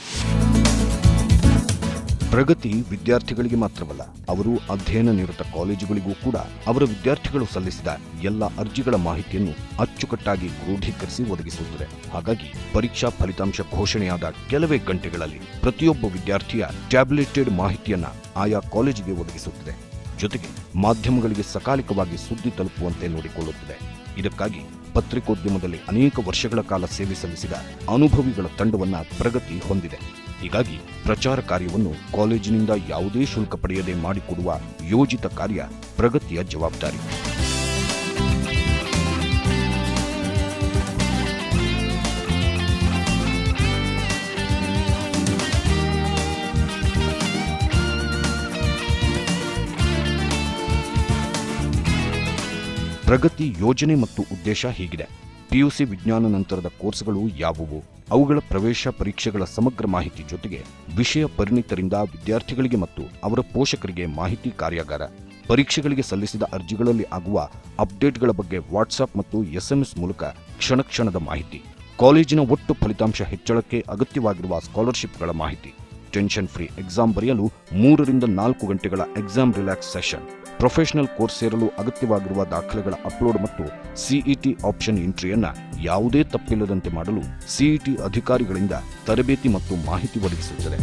ಪ್ರಗತಿ ವಿದ್ಯಾರ್ಥಿಗಳಿಗೆ ಮಾತ್ರವಲ್ಲ, ಅವರು ಅಧ್ಯಯನ ನಿರತ ಕಾಲೇಜುಗಳಿಗೂ ಕೂಡ ಅವರ ವಿದ್ಯಾರ್ಥಿಗಳು ಸಲ್ಲಿಸಿದ ಎಲ್ಲ ಅರ್ಜಿಗಳ ಮಾಹಿತಿಯನ್ನು ಅಚ್ಚುಕಟ್ಟಾಗಿ ಕ್ರೋಢೀಕರಿಸಿ ಒದಗಿಸುತ್ತದೆ. ಹಾಗಾಗಿ ಪರೀಕ್ಷಾ ಫಲಿತಾಂಶ ಘೋಷಣೆಯಾದ ಕೆಲವೇ ಗಂಟೆಗಳಲ್ಲಿ ಪ್ರತಿಯೊಬ್ಬ ವಿದ್ಯಾರ್ಥಿಯ ಟ್ಯಾಬ್ಲೆಟೆಡ್ ಮಾಹಿತಿಯನ್ನ ಆಯಾ ಕಾಲೇಜಿಗೆ ಒದಗಿಸುತ್ತದೆ. ಜೊತೆಗೆ ಮಾಧ್ಯಮಗಳಿಗೆ ಸಕಾಲಿಕವಾಗಿ ಸುದ್ದಿ ತಲುಪುವಂತೆ ನೋಡಿಕೊಳ್ಳುತ್ತದೆ. ಇದಕ್ಕಾಗಿ ಪತ್ರಿಕೋದ್ಯಮದಲ್ಲಿ ಅನೇಕ ವರ್ಷಗಳ ಕಾಲ ಸೇವೆ ಸಲ್ಲಿಸಿದ ಅನುಭವಿಗಳ ತಂಡವನ್ನ ಪ್ರಗತಿ ಹೊಂದಿದೆ. ಹೀಗಾಗಿ ಪ್ರಚಾರ ಕಾರ್ಯವನ್ನು ಕಾಲೇಜಿನಿಂದ ಯಾವುದೇ ಶುಲ್ಕ ಪಡೆಯದೆ ಮಾಡಿಕೊಡುವ ಯೋಜಿತ ಕಾರ್ಯ ಪ್ರಗತಿಯ ಜವಾಬ್ದಾರಿ. ಪ್ರಗತಿ ಯೋಜನೆ ಮತ್ತು ಉದ್ದೇಶ ಹೀಗಿದೆ. PUC ವಿಜ್ಞಾನ ನಂತರದ ಕೋರ್ಸ್ಗಳು ಯಾವುವು, ಅವುಗಳ ಪ್ರವೇಶ ಪರೀಕ್ಷೆಗಳ ಸಮಗ್ರ ಮಾಹಿತಿ ಜೊತೆಗೆ ವಿಷಯ ಪರಿಣಿತರಿಂದ ವಿದ್ಯಾರ್ಥಿಗಳಿಗೆ ಮತ್ತು ಅವರ ಪೋಷಕರಿಗೆ ಮಾಹಿತಿ ಕಾರ್ಯಾಗಾರ, ಪರೀಕ್ಷೆಗಳಿಗೆ ಸಲ್ಲಿಸಿದ ಅರ್ಜಿಗಳಲ್ಲಿ ಆಗುವ ಅಪ್ಡೇಟ್ಗಳ ಬಗ್ಗೆ ವಾಟ್ಸಾಪ್ ಮತ್ತು SMS ಮೂಲಕ ಕ್ಷಣ ಕ್ಷಣದ ಮಾಹಿತಿ, ಕಾಲೇಜಿನ ಒಟ್ಟು ಫಲಿತಾಂಶ ಹೆಚ್ಚಳಕ್ಕೆ ಅಗತ್ಯವಾಗಿರುವ ಸ್ಕಾಲರ್ಶಿಪ್ಗಳ ಮಾಹಿತಿ, ಟೆನ್ಷನ್ ಫ್ರೀ ಎಕ್ಸಾಮ್ ಬರೆಯಲು 3 ರಿಂದ 4 ಗಂಟೆಗಳ exam relax session, professional course ಸೇರಲು ಅಗತ್ಯವಾಗಿರುವ ದಾಖಲೆಗಳ ಅಪ್ಲೋಡ್ ಮತ್ತು CET ಆಪ್ಷನ್ ಎಂಟ್ರಿಯನ್ನ ಯಾವುದೇ ತಪ್ಪಿಲ್ಲದಂತೆ ಮಾಡಲು CET ಅಧಿಕಾರಿಗಳಿಂದ ತರಬೇತಿ ಮತ್ತು ಮಾಹಿತಿ ಒದಗಿಸುತ್ತದೆ.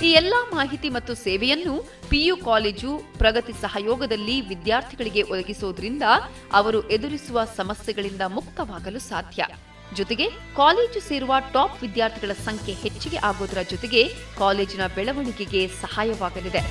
ಈ ಎಲ್ಲ ಮಾಹಿತಿ ಮತ್ತು ಸೇವೆಯನ್ನು PU ಕಾಲೇಜು ಪ್ರಗತಿ ಸಹಯೋಗದಲ್ಲಿ ವಿದ್ಯಾರ್ಥಿಗಳಿಗೆ ಒದಗಿಸುವುದರಿಂದ ಅವರು ಎದುರಿಸುವ ಸಮಸ್ಯೆಗಳಿಂದ ಮುಕ್ತವಾಗಲು ಸಾಧ್ಯ. ಜೊತೆಗೆ ಕಾಲೇಜು ಸೇರುವ ಟಾಪ್ ವಿದ್ಯಾರ್ಥಿಗಳ ಸಂಖ್ಯೆ ಹೆಚ್ಚಿಗೆ ಆಗುವುದರ ಜೊತೆಗೆ ಕಾಲೇಜಿನ ಬೆಳವಣಿಗೆಗೆ ಸಹಾಯವಾಗಲಿದೆ.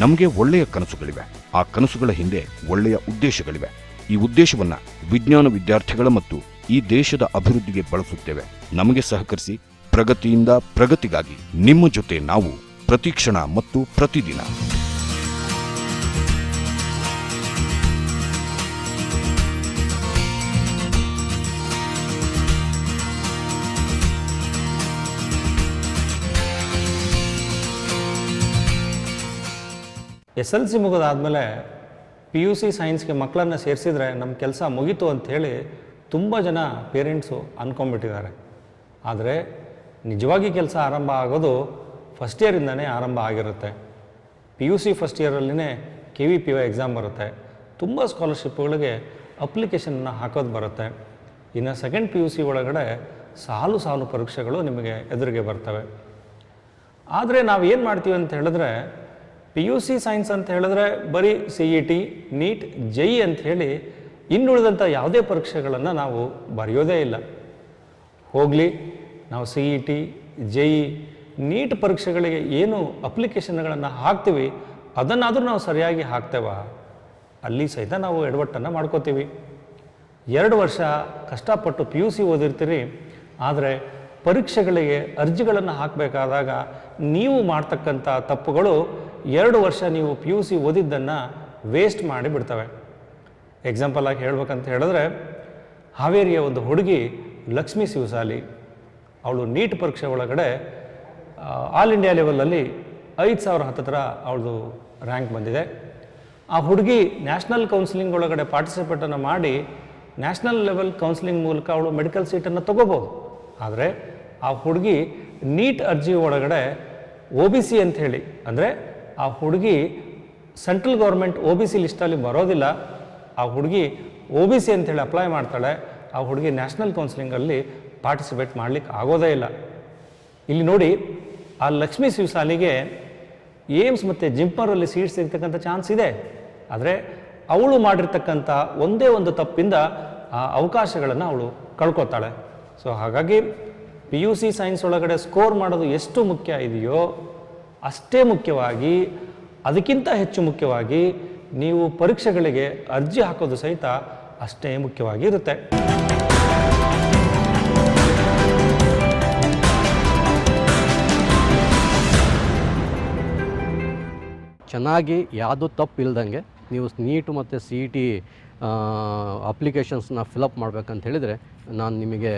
ನಮಗೆ ಒಳ್ಳೆಯ ಕನಸುಗಳಿವೆ. ಆ ಕನಸುಗಳ ಹಿಂದೆ ಒಳ್ಳೆಯ ಉದ್ದೇಶಗಳಿವೆ. ಈ ಉದ್ದೇಶವನ್ನ ವಿಜ್ಞಾನ ವಿದ್ಯಾರ್ಥಿಗಳ ಮತ್ತು ಈ ದೇಶದ ಅಭಿವೃದ್ಧಿಗೆ ಬಳಸುತ್ತೇವೆ. ನಮಗೆ ಸಹಕರಿಸಿ. ಪ್ರಗತಿಯಿಂದ ಪ್ರಗತಿಗಾಗಿ ನಿಮ್ಮ ಜೊತೆ ನಾವು ಪ್ರತಿಕ್ಷಣ ಮತ್ತು ಪ್ರತಿದಿನ. SLC ಮುಗಿದಾದ್ಮೇಲೆ PUC ಸೈನ್ಸ್ಗೆ ಮಕ್ಕಳನ್ನು ಸೇರಿಸಿದ್ರೆ ನಮ್ಮ ಕೆಲಸ ಮುಗೀತು ಅಂಥೇಳಿ ತುಂಬ ಜನ ಪೇರೆಂಟ್ಸು ಅಂದ್ಕೊಂಡ್ಬಿಟ್ಟಿದ್ದಾರೆ. ಆದರೆ ನಿಜವಾಗಿ ಕೆಲಸ ಆರಂಭ ಆಗೋದು ಫಸ್ಟ್ ಇಯರಿಂದನೇ ಆರಂಭ ಆಗಿರುತ್ತೆ. PUC ಫಸ್ಟ್ ಇಯರಲ್ಲಿನೇ KVPY ಎಕ್ಸಾಮ್ ಬರುತ್ತೆ. ತುಂಬ ಸ್ಕಾಲರ್ಶಿಪ್ಗಳಿಗೆ ಅಪ್ಲಿಕೇಶನ್ನ ಹಾಕೋದು ಬರುತ್ತೆ. ಇನ್ನು ಸೆಕೆಂಡ್ PUC ಒಳಗಡೆ ಸಾಲು ಸಾಲು ಪರೀಕ್ಷೆಗಳು ನಿಮಗೆ ಎದುರಿಗೆ ಬರ್ತವೆ. ಆದರೆ ನಾವೇನು ಮಾಡ್ತೀವಿ ಅಂತ ಹೇಳಿದ್ರೆ, PUC ಸೈನ್ಸ್ ಅಂತ ಹೇಳಿದ್ರೆ ಬರೀ CET, NEET, JEE ಅಂತ ಹೇಳಿ ಇನ್ನುಳಿದಂಥ ಯಾವುದೇ ಪರೀಕ್ಷೆಗಳನ್ನು ನಾವು ಬರೆಯೋದೇ ಇಲ್ಲ. ಹೋಗಲಿ, ನಾವು CET, JEE, NEET ಪರೀಕ್ಷೆಗಳಿಗೆ ಏನು ಅಪ್ಲಿಕೇಶನ್ಗಳನ್ನು ಹಾಕ್ತೀವಿ ಅದನ್ನಾದರೂ ನಾವು ಸರಿಯಾಗಿ ಹಾಕ್ತೇವ? ಅಲ್ಲಿ ಸಹಿತ ನಾವು ಎಡವಟ್ಟನ್ನು ಮಾಡ್ಕೋತೀವಿ. 2 ವರ್ಷ ಕಷ್ಟಪಟ್ಟು PUC ಓದಿರ್ತೀರಿ, ಆದರೆ ಪರೀಕ್ಷೆಗಳಿಗೆ ಅರ್ಜಿಗಳನ್ನು ಹಾಕಬೇಕಾದಾಗ ನೀವು ಮಾಡ್ತಕ್ಕಂಥ ತಪ್ಪುಗಳು 2 ವರ್ಷ ನೀವು PUC ಓದಿದ್ದನ್ನು ವೇಸ್ಟ್ ಮಾಡಿ ಬಿಡ್ತವೆ. ಎಕ್ಸಾಂಪಲ್ ಆಗಿ ಹೇಳ್ಬೇಕಂತ ಹೇಳಿದ್ರೆ, ಹಾವೇರಿಯ ಒಂದು ಹುಡುಗಿ ಲಕ್ಷ್ಮೀ ಶಿವಸಾಲಿ, ಅವಳು NEET ಪರೀಕ್ಷೆ ಒಳಗಡೆ ಆಲ್ ಇಂಡಿಯಾ ಲೆವೆಲಲ್ಲಿ 5,000 ಹತ್ತಿರ ಅವಳದು ರ್ಯಾಂಕ್ ಬಂದಿದೆ. ಆ ಹುಡುಗಿ ನ್ಯಾಷನಲ್ ಕೌನ್ಸಿಲಿಂಗ್ ಒಳಗಡೆ ಪಾರ್ಟಿಸಿಪೇಟನ್ನು ಮಾಡಿ ನ್ಯಾಷನಲ್ ಲೆವೆಲ್ ಕೌನ್ಸಿಲಿಂಗ್ ಮೂಲಕ ಅವಳು ಮೆಡಿಕಲ್ ಸೀಟನ್ನು ತೊಗೋಬೋದು. ಆದರೆ ಆ ಹುಡುಗಿ NEET ಅರ್ಜಿ ಒಳಗಡೆ OBC ಅಂತ ಹೇಳಿ, ಅಂದರೆ ಆ ಹುಡುಗಿ ಸೆಂಟ್ರಲ್ ಗೌರ್ಮೆಂಟ್ ಒ ಬಿ ಸಿ ಲಿಸ್ಟಲ್ಲಿ ಬರೋದಿಲ್ಲ, ಆ ಹುಡುಗಿ ಒ ಬಿ ಸಿ ಅಂತೇಳಿ ಅಪ್ಲೈ ಮಾಡ್ತಾಳೆ, ಆ ಹುಡುಗಿ ನ್ಯಾಷನಲ್ ಕೌನ್ಸಿಲಿಂಗಲ್ಲಿ ಪಾರ್ಟಿಸಿಪೇಟ್ ಮಾಡಲಿಕ್ಕೆ ಆಗೋದೇ ಇಲ್ಲ. ಇಲ್ಲಿ ನೋಡಿ, ಆ ಲಕ್ಷ್ಮೀ ಶಿವಸಾಲಿಗೆ ಏಮ್ಸ್ ಮತ್ತು ಜಿಂಪರಲ್ಲಿ ಸೀಟ್ ಸಿಗ್ತಕ್ಕಂಥ ಚಾನ್ಸ್ ಇದೆ. ಆದರೆ ಅವಳು ಮಾಡಿರ್ತಕ್ಕಂಥ ಒಂದೇ ಒಂದು ತಪ್ಪಿಂದ ಆ ಅವಕಾಶಗಳನ್ನು ಅವಳು ಕಳ್ಕೊತಾಳೆ. ಸೊ ಹಾಗಾಗಿ ಪಿ ಯು ಸಿ ಸೈನ್ಸ್ ಒಳಗಡೆ ಸ್ಕೋರ್ ಮಾಡೋದು ಎಷ್ಟು ಮುಖ್ಯ ಇದೆಯೋ ಅಷ್ಟೇ ಮುಖ್ಯವಾಗಿ, ಅದಕ್ಕಿಂತ ಹೆಚ್ಚು ಮುಖ್ಯವಾಗಿ ನೀವು ಪರೀಕ್ಷೆಗಳಿಗೆ ಅರ್ಜಿ ಹಾಕೋದು ಸಹಿತ ಅಷ್ಟೇ ಮುಖ್ಯವಾಗಿ ಇರುತ್ತೆ. ಚೆನ್ನಾಗಿ ಯಾವುದೂ ತಪ್ಪು ಇಲ್ದಂಗೆ ನೀವು ನೀಟು ಮತ್ತು ಸಿ ಇ ಟಿ ಅಪ್ಲಿಕೇಶನ್ಸ್ನ ಫಿಲಪ್ ಮಾಡ್ಬೇಕಂತ ಹೇಳಿದರೆ ನಾನು ನಿಮಗೆ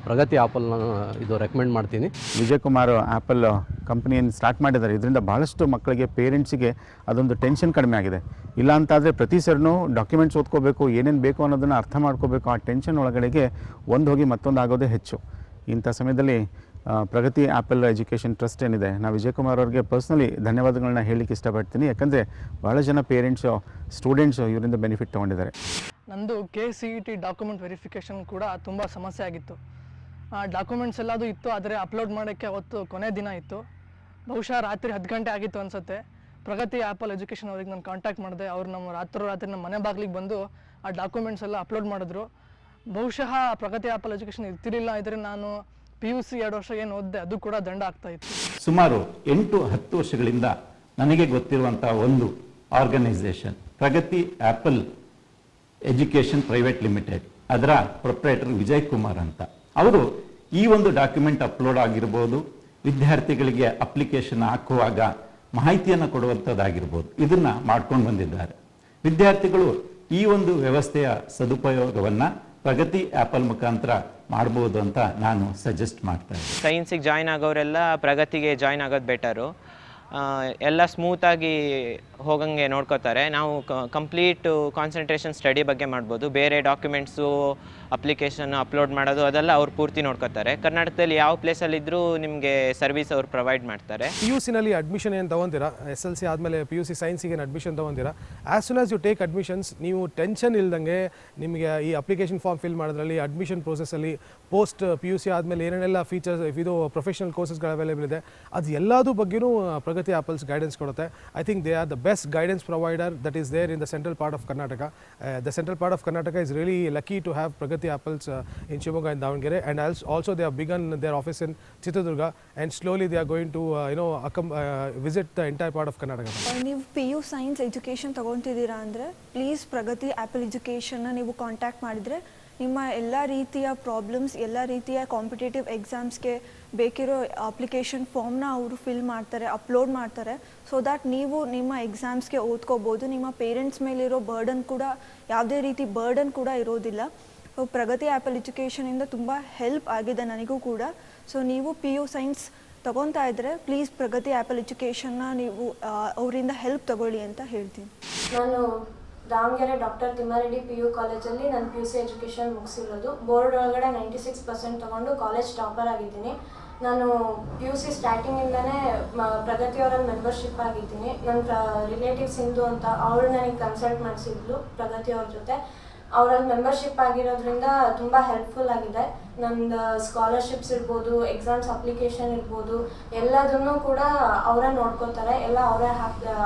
ಪ್ರಗತಿ ಆ್ಯಪಲ್ನ ಇದು ರೆಕಮೆಂಡ್ ಮಾಡ್ತೀನಿ. ವಿಜಯ್ ಕುಮಾರ್ ಆ್ಯಪಲ್ ಕಂಪ್ನಿಯನ್ನು ಸ್ಟಾರ್ಟ್ ಮಾಡಿದ್ದಾರೆ. ಇದರಿಂದ ಭಾಳಷ್ಟು ಮಕ್ಕಳಿಗೆ, ಪೇರೆಂಟ್ಸಿಗೆ ಅದೊಂದು ಟೆನ್ಷನ್ ಕಡಿಮೆ ಆಗಿದೆ. ಇಲ್ಲ ಅಂತಾದರೆ ಪ್ರತಿ ಸರಿನೂ ಡಾಕ್ಯುಮೆಂಟ್ಸ್ ಓದ್ಕೋಬೇಕು, ಏನೇನು ಬೇಕು ಅನ್ನೋದನ್ನು ಅರ್ಥ ಮಾಡ್ಕೋಬೇಕು. ಆ ಟೆನ್ಷನ್ ಒಳಗಡೆಗೆ ಒಂದು ಹೋಗಿ ಮತ್ತೊಂದು ಆಗೋದೇ ಹೆಚ್ಚು. ಇಂಥ ಸಮಯದಲ್ಲಿ ಪ್ರಗತಿ ಆ್ಯಪಲ್ ಎಜುಕೇಷನ್ ಟ್ರಸ್ಟ್ ಏನಿದೆ, ನಾವು ವಿಜಯ್ ಕುಮಾರ್ ಅವ್ರಿಗೆ ಪರ್ಸ್ನಲಿ ಧನ್ಯವಾದಗಳನ್ನ ಹೇಳಲಿಕ್ಕೆ ಇಷ್ಟಪಡ್ತೀನಿ. ಯಾಕಂದರೆ ಭಾಳ ಜನ ಪೇರೆಂಟ್ಸು, ಸ್ಟೂಡೆಂಟ್ಸು ಇವರಿಂದ ಬೆನಿಫಿಟ್ ತೊಗೊಂಡಿದ್ದಾರೆ. ನಂದು KCET ಡಾಕ್ಯುಮೆಂಟ್ ವೆರಿಫಿಕೇಷನ್ ಕೂಡ ತುಂಬ ಸಮಸ್ಯೆ ಆಗಿತ್ತು. ಡಾಕ್ಯುಮೆಂಟ್ಸ್ ಎಲ್ಲದು ಇತ್ತು, ಆದರೆ ಅಪ್ಲೋಡ್ ಮಾಡೋಕ್ಕೆ ಅವತ್ತು ಕೊನೆ ದಿನ ಇತ್ತು. ಬಹುಶಃ ರಾತ್ರಿ 10 ಗಂಟೆ ಆಗಿತ್ತು ಅನಿಸುತ್ತೆ. ಪ್ರಗತಿ ಆ್ಯಪಲ್ ಎಜುಕೇಷನ್ ಅವ್ರಿಗೆ ನಾನು ಕಾಂಟ್ಯಾಕ್ಟ್ ಮಾಡಿದೆ. ಅವ್ರು ನಮ್ಮ ರಾತ್ರಿ ನಮ್ಮ ಮನೆ ಬಾಗಿಲಿಗೆ ಬಂದು ಆ ಡಾಕ್ಯುಮೆಂಟ್ಸ್ ಎಲ್ಲ ಅಪ್ಲೋಡ್ ಮಾಡಿದ್ರು. ಬಹುಶಃ ಪ್ರಗತಿ ಆ್ಯಪಲ್ ಎಜುಕೇಷನ್ ಇರ್ತಿರಲಿಲ್ಲ ಇದ್ದರೆ ನಾನು PUC 2 ವರ್ಷ ಏನು ಓದಿದೆ ಅದು ಕೂಡ ದಂಡ ಆಗ್ತಾ ಇತ್ತು. ಸುಮಾರು 8-10 ವರ್ಷಗಳಿಂದ ನನಗೆ ಗೊತ್ತಿರುವಂಥ ಒಂದು ಆರ್ಗನೈಸೇಷನ್ ಪ್ರಗತಿ ಆ್ಯಪಲ್ ಎಜುಕೇಷನ್ ಪ್ರೈವೇಟ್ ಲಿಮಿಟೆಡ್, ಅದರ ಪ್ರೊಪ್ರೈಟರ್ ವಿಜಯ್ ಕುಮಾರ್ ಅಂತ. ಅವರು ಈ ಒಂದು ಡಾಕ್ಯುಮೆಂಟ್ ಅಪ್ಲೋಡ್ ಆಗಿರ್ಬೋದು, ವಿದ್ಯಾರ್ಥಿಗಳಿಗೆ ಅಪ್ಲಿಕೇಶನ್ ಹಾಕುವಾಗ ಮಾಹಿತಿಯನ್ನು ಕೊಡುವಂಥದ್ದಾಗಿರ್ಬೋದು, ಇದನ್ನು ಮಾಡ್ಕೊಂಡು ಬಂದಿದ್ದಾರೆ. ವಿದ್ಯಾರ್ಥಿಗಳು ಈ ಒಂದು ವ್ಯವಸ್ಥೆಯ ಸದುಪಯೋಗವನ್ನು ಪ್ರಗತಿ ಆ್ಯಪಲ್ ಮುಖಾಂತರ ಮಾಡ್ಬೋದು ಅಂತ ನಾನು ಸಜೆಸ್ಟ್ ಮಾಡ್ತೇನೆ. ಸೈನ್ಸಿಗೆ ಜಾಯ್ನ್ ಆಗೋರೆಲ್ಲ ಪ್ರಗತಿಗೆ ಜಾಯ್ನ್ ಆಗೋದು ಬೆಟರು. ಎಲ್ಲ ಸ್ಮೂತಾಗಿ ಹೋಗಂಗೆ ನೋಡ್ಕೋತಾರೆ. ನಾವು ಕಂಪ್ಲೀಟು ಕಾನ್ಸಂಟ್ರೇಷನ್ ಸ್ಟಡಿ ಬಗ್ಗೆ ಮಾಡ್ಬೋದು. ಬೇರೆ ಡಾಕ್ಯುಮೆಂಟ್ಸು, ಅಪ್ಲಿಕೇಶನ್ ಅಪ್ಲೋಡ್ ಮಾಡೋದು ಅದೆಲ್ಲ ಅವ್ರು ಪೂರ್ತಿ ನೋಡ್ಕೋತಾರೆ. ಕರ್ನಾಟಕದಲ್ಲಿ ಯಾವ ಪ್ಲೇಸಲ್ಲಿದ್ದರೂ ನಿಮಗೆ ಸರ್ವಿಸ್ ಅವ್ರು ಪ್ರೊವೈಡ್ ಮಾಡ್ತಾರೆ. PUCನಲ್ಲಿ ಅಡ್ಮಿಷನ್ ಏನು ತೊಗೊತೀರಾ, SLC ಆದಮೇಲೆ PUC ಸೈನ್ಸಿಗೆ ಏನು ಅಡ್ಮಿಷನ್ ತೊಗೊತೀರಾ, as soon as you take admissions, ನೀವು ಟೆನ್ಷನ್ ಇಲ್ದಂಗೆ ನಿಮಗೆ ಈ ಅಪ್ಲಿಕೇಶನ್ ಫಾರ್ಮ್ ಫಿಲ್ ಮಾಡೋದ್ರಲ್ಲಿ, ಅಡ್ಮಿಷನ್ ಪ್ರೋಸೆಸ್ಸಲ್ಲಿ, ಪೋಸ್ಟ್ PUC ಆದಮೇಲೆ ಏನೇನೆಲ್ಲ ಫೀಚರ್ಸ್, ಇದು ಪ್ರೊಫೆಷನಲ್ ಕೋರ್ಸಸ್ಗಳು ಅವೈಲೇಬಲ್ ಇದೆ, ಅದು ಎಲ್ಲದೂ ಬಗ್ಗೆಯೂ ಪ್ರಗತಿ ಆ್ಯಪಲ್ಸ್ ಗೈಡೆನ್ಸ್ ಕೊಡುತ್ತೆ. I think they are the best guidance provider that is there in the central part of Karnataka. The central part of Karnataka is really lucky to have Pragati Apples in Shivamogga and Davangere, and also they have begun their office in Chitradurga, and slowly they are going to visit the entire part of Karnataka. ನೀವು PU science education ತಗೊತಿದ್ದೀರಾ ಅಂದರೆ please Pragathi apple ಎಜುಕೇಷನ್ನ ನೀವು contact ಮಾಡಿದರೆ ನಿಮ್ಮ ಎಲ್ಲ ರೀತಿಯ problems, ಎಲ್ಲ ರೀತಿಯ competitive ಎಕ್ಸಾಮ್ಸ್ಗೆ ಬೇಕಿರೋ application ಫಾರ್ಮ್ನ ಅವರು ಫಿಲ್ ಮಾಡ್ತಾರೆ, ಅಪ್ಲೋಡ್ ಮಾಡ್ತಾರೆ. ಸೊ ದ್ಯಾಟ್ ನೀವು ನಿಮ್ಮ ಎಕ್ಸಾಮ್ಸ್ಗೆ ಓದ್ಕೋಬೋದು. ನಿಮ್ಮ ಪೇರೆಂಟ್ಸ್ ಮೇಲಿರೋ ಬರ್ಡನ್ ಕೂಡ, ಯಾವುದೇ ರೀತಿ ಬರ್ಡನ್ ಕೂಡ ಇರೋದಿಲ್ಲ. ಪ್ರಗತಿ ಆ್ಯಪಲ್ ಎಜುಕೇಷನಿಂದ ತುಂಬ ಹೆಲ್ಪ್ ಆಗಿದೆ ನನಗೂ ಕೂಡ. ಸೊ ನೀವು PU ಸೈನ್ಸ್ ತಗೊತಾ ಇದ್ದರೆ ಪ್ಲೀಸ್ ಪ್ರಗತಿ ಆ್ಯಪಲ್ ಎಜುಕೇಷನ್ನ ನೀವು ಅವರಿಂದ ಹೆಲ್ಪ್ ತಗೊಳ್ಳಿ ಅಂತ ಹೇಳ್ತೀನಿ. ನಾನು ದಾವಣಗೆರೆ ಡಾಕ್ಟರ್ ತಿಮ್ಮಾರೆಡ್ಡಿ PU ಕಾಲೇಜಲ್ಲಿ ನಾನು PUC ಎಜುಕೇಷನ್ ಮುಗಿಸಿರೋದು. ಬೋರ್ಡ್ ಒಳಗಡೆ 96% ತೊಗೊಂಡು ಕಾಲೇಜ್ ಟಾಪರ್ ಆಗಿದ್ದೀನಿ. ನಾನು PUC ಸ್ಟಾರ್ಟಿಂಗಿಂದನೇ ಪ್ರಗತಿಯವರಲ್ಲಿ ಮೆಂಬರ್ಶಿಪ್ ಆಗಿದ್ದೀನಿ. ನನ್ನ ರಿಲೇಟಿವ್ಸ್ ಇಂದು ಅಂತ ಅವಳು ನನಗೆ ಕನ್ಸಲ್ಟ್ ಮಾಡಿಸಿದ್ಲು ಪ್ರಗತಿಯವ್ರ ಜೊತೆ. ಅವರಲ್ಲಿ ಮೆಂಬರ್ಶಿಪ್ ಆಗಿರೋದ್ರಿಂದ ತುಂಬ ಹೆಲ್ಪ್ಫುಲ್ ಆಗಿದೆ. ನಂದು ಸ್ಕಾಲರ್ಶಿಪ್ಸ್ ಇರ್ಬೋದು, ಎಕ್ಸಾಮ್ಸ್ ಅಪ್ಲಿಕೇಶನ್ ಇರ್ಬೋದು, ಎಲ್ಲದನ್ನೂ ಕೂಡ ಅವರೇ ನೋಡ್ಕೋತಾರೆ. ಎಲ್ಲ ಅವರೇ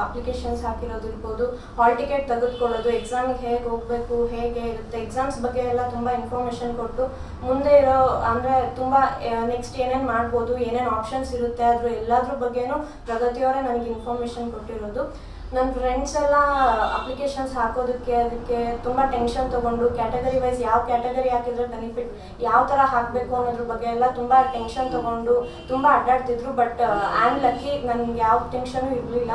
ಅಪ್ಲಿಕೇಶನ್ಸ್ ಹಾಕಿರೋದು ಇರ್ಬೋದು, ಹಾಲ್ ಟಿಕೆಟ್ ತೆಗೆದುಕೊಳ್ಳೋದು, ಎಕ್ಸಾಮಿಗೆ ಹೇಗೆ ಹೋಗಬೇಕು, ಹೇಗೆ ಇರುತ್ತೆ, ಎಕ್ಸಾಮ್ಸ್ ಬಗ್ಗೆ ಎಲ್ಲ ತುಂಬ ಇನ್ಫಾರ್ಮೇಷನ್ ಕೊಟ್ಟು ಮುಂದೆ ಇರೋ ಅಂದರೆ ತುಂಬ ನೆಕ್ಸ್ಟ್ ಏನೇನು ಮಾಡ್ಬೋದು, ಏನೇನು ಆಪ್ಷನ್ಸ್ ಇರುತ್ತೆ, ಅದ್ರ ಎಲ್ಲದ್ರ ಬಗ್ಗೆನೂ ಪ್ರಗತಿಯವರೇ ನನಗೆ ಇನ್ಫಾರ್ಮೇಷನ್ ಕೊಟ್ಟಿರೋದು. ನನ್ನ ಫ್ರೆಂಡ್ಸ್ ಎಲ್ಲ ಅಪ್ಲಿಕೇಶನ್ಸ್ ಹಾಕೋದಕ್ಕೆ ಅದಕ್ಕೆ ತುಂಬ ಟೆನ್ಷನ್ ತೊಗೊಂಡು ಕ್ಯಾಟಗರಿ ವೈಸ್ ಯಾವ ಕ್ಯಾಟಗರಿ ಹಾಕಿದ್ರೆ ಬೆನಿಫಿಟ್, ಯಾವ ಥರ ಹಾಕಬೇಕು ಅನ್ನೋದ್ರ ಬಗ್ಗೆ ಎಲ್ಲ ತುಂಬ ಟೆನ್ಷನ್ ತೊಗೊಂಡು ತುಂಬ ಅಡ್ಡಾಡ್ತಿದ್ರು. ಬಟ್ ಐ ಆಮ್ ಲಕ್ಕಿ, ನನಗೆ ಯಾವ ಟೆನ್ಷನು ಇರಲಿಲ್ಲ.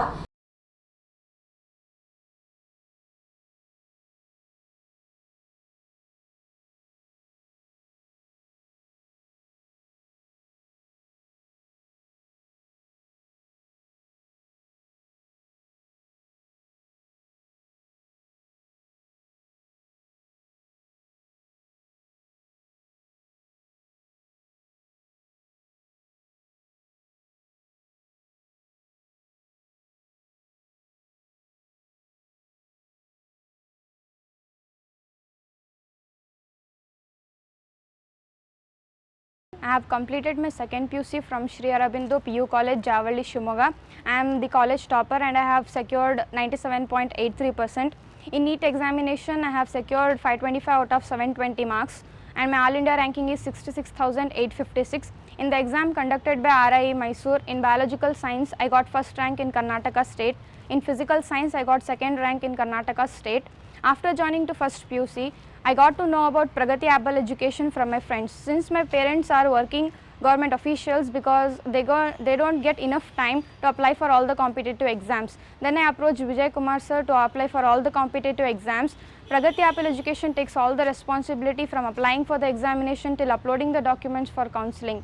I have completed my second PUC from Sri Aurobindo PU College, Javalli, Shimoga. I am the college topper and I have secured 97.83%. In NEET examination, I have secured 525 out of 720 marks and my All India ranking is 66,856. In the exam conducted by RIE Mysore, in biological science, I got first rank in Karnataka state. In physical science, I got second rank in Karnataka state. After joining to first PUC, I got to know about Pragati Apple education from my friends. Since my parents are working government officials because they don't get enough time to apply for all the competitive exams. Then I approached Vijay Kumar sir to apply for all the competitive exams. Pragati Apple education takes all the responsibility from applying for the examination till uploading the documents for counseling.